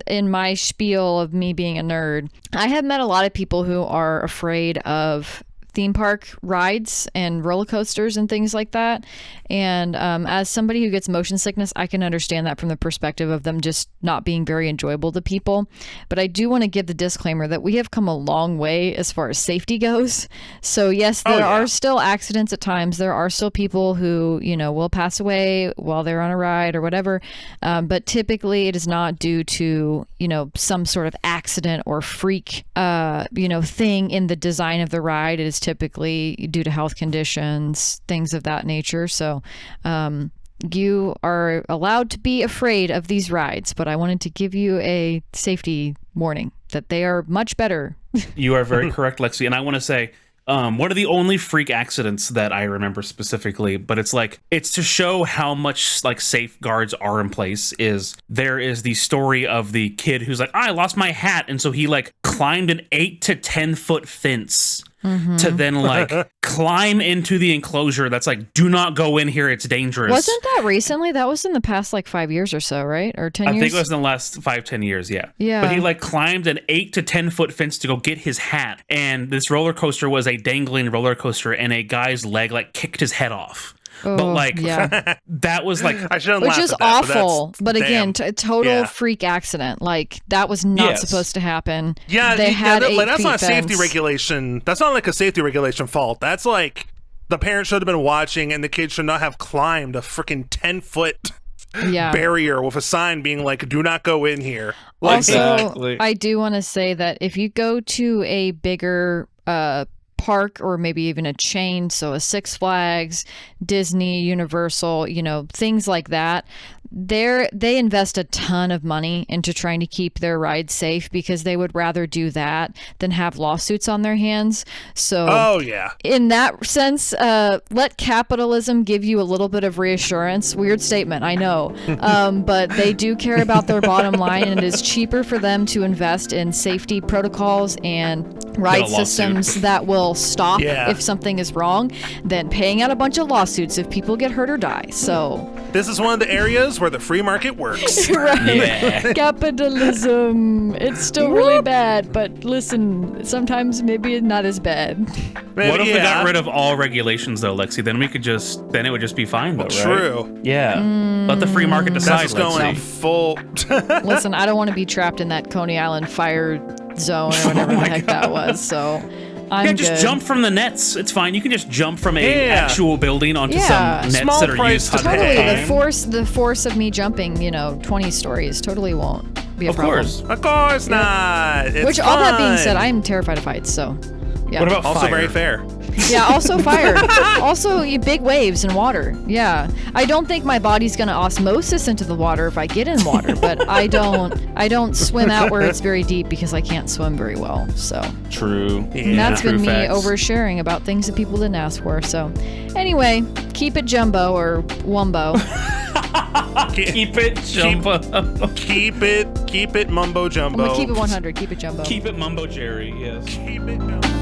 in my spiel of me being a nerd, I have met a lot of people who are afraid of theme park rides and roller coasters and things like that. And as somebody who gets motion sickness, I can understand that from the perspective of them just not being very enjoyable to people. But I do want to give the disclaimer that we have come a long way as far as safety goes. So yes, there are still accidents at times. There are still people who, will pass away while they're on a ride or whatever. But typically it is not due to, some sort of accident or freak, thing in the design of the ride. It is typically due to health conditions, things of that nature. So you are allowed to be afraid of these rides, but I wanted to give you a safety warning that they are much better. You are very correct, Lexi. And I want to say, one of the only freak accidents that I remember specifically, but it's to show how much like safeguards are in place, is there is the story of the kid who's like, I lost my hat. And so he like climbed an 8 to 10 foot fence to then like climb into the enclosure that's like, do not go in here, it's dangerous. Wasn't that recently? That was in the past like 5 years or so, right? Or 10 years? I think it was in the last 5-10 years, yeah. Yeah. But he like climbed an 8 to 10 foot fence to go get his hat. And this roller coaster was a dangling roller coaster, and a guy's leg like kicked his head off. But like, that was like, I shouldn't which laugh is at that, awful. But again, total Yeah. freak accident. Like that was not supposed to happen. Yeah, they had that's not a safety fence. regulation. That's not like a safety regulation fault. That's like the parent should have been watching, and the kid should not have climbed a freaking 10-foot barrier with a sign being like, "Do not go in here." Like, Also, I do want to say that if you go to a bigger park or maybe even a chain, so a Six Flags, Disney, Universal, things like that, they invest a ton of money into trying to keep their rides safe because they would rather do that than have lawsuits on their hands. So in that sense, let capitalism give you a little bit of reassurance. Weird statement, I know. But they do care about their bottom line, and it is cheaper for them to invest in safety protocols and ride systems that will stop if something is wrong than paying out a bunch of lawsuits if people get hurt or die. So this is one of the areas where the free market works. Right. Yeah. Capitalism. It's still really bad, but listen, sometimes maybe not as bad. What if we got rid of all regulations though, Lexi? Then it would just be fine though, right? True. Yeah. Let the free market decide. That's going full. Listen, I don't want to be trapped in that Coney Island fire zone or whatever the heck that was, so I'm just good. jump from the nets. It's fine. You can just jump from a actual building onto some nets Small that are price used. Totally, to the force of me jumping, 20 stories totally won't be a problem. Of course not. It's Which, all that being said, I am terrified of heights, so yeah. What about also fire? very fair. Yeah, also fire. Also big waves and water. Yeah. I don't think my body's going to osmosis into the water if I get in water, but I don't swim out where it's very deep because I can't swim very well. So True. And that's True been me facts. oversharing about things that people didn't ask for. So anyway, keep it jumbo or wumbo. Keep it jumbo. Keep it mumbo jumbo. I'm gonna keep it 100. Keep it jumbo. Keep it mumbo Jerry. Yes. Keep it jumbo.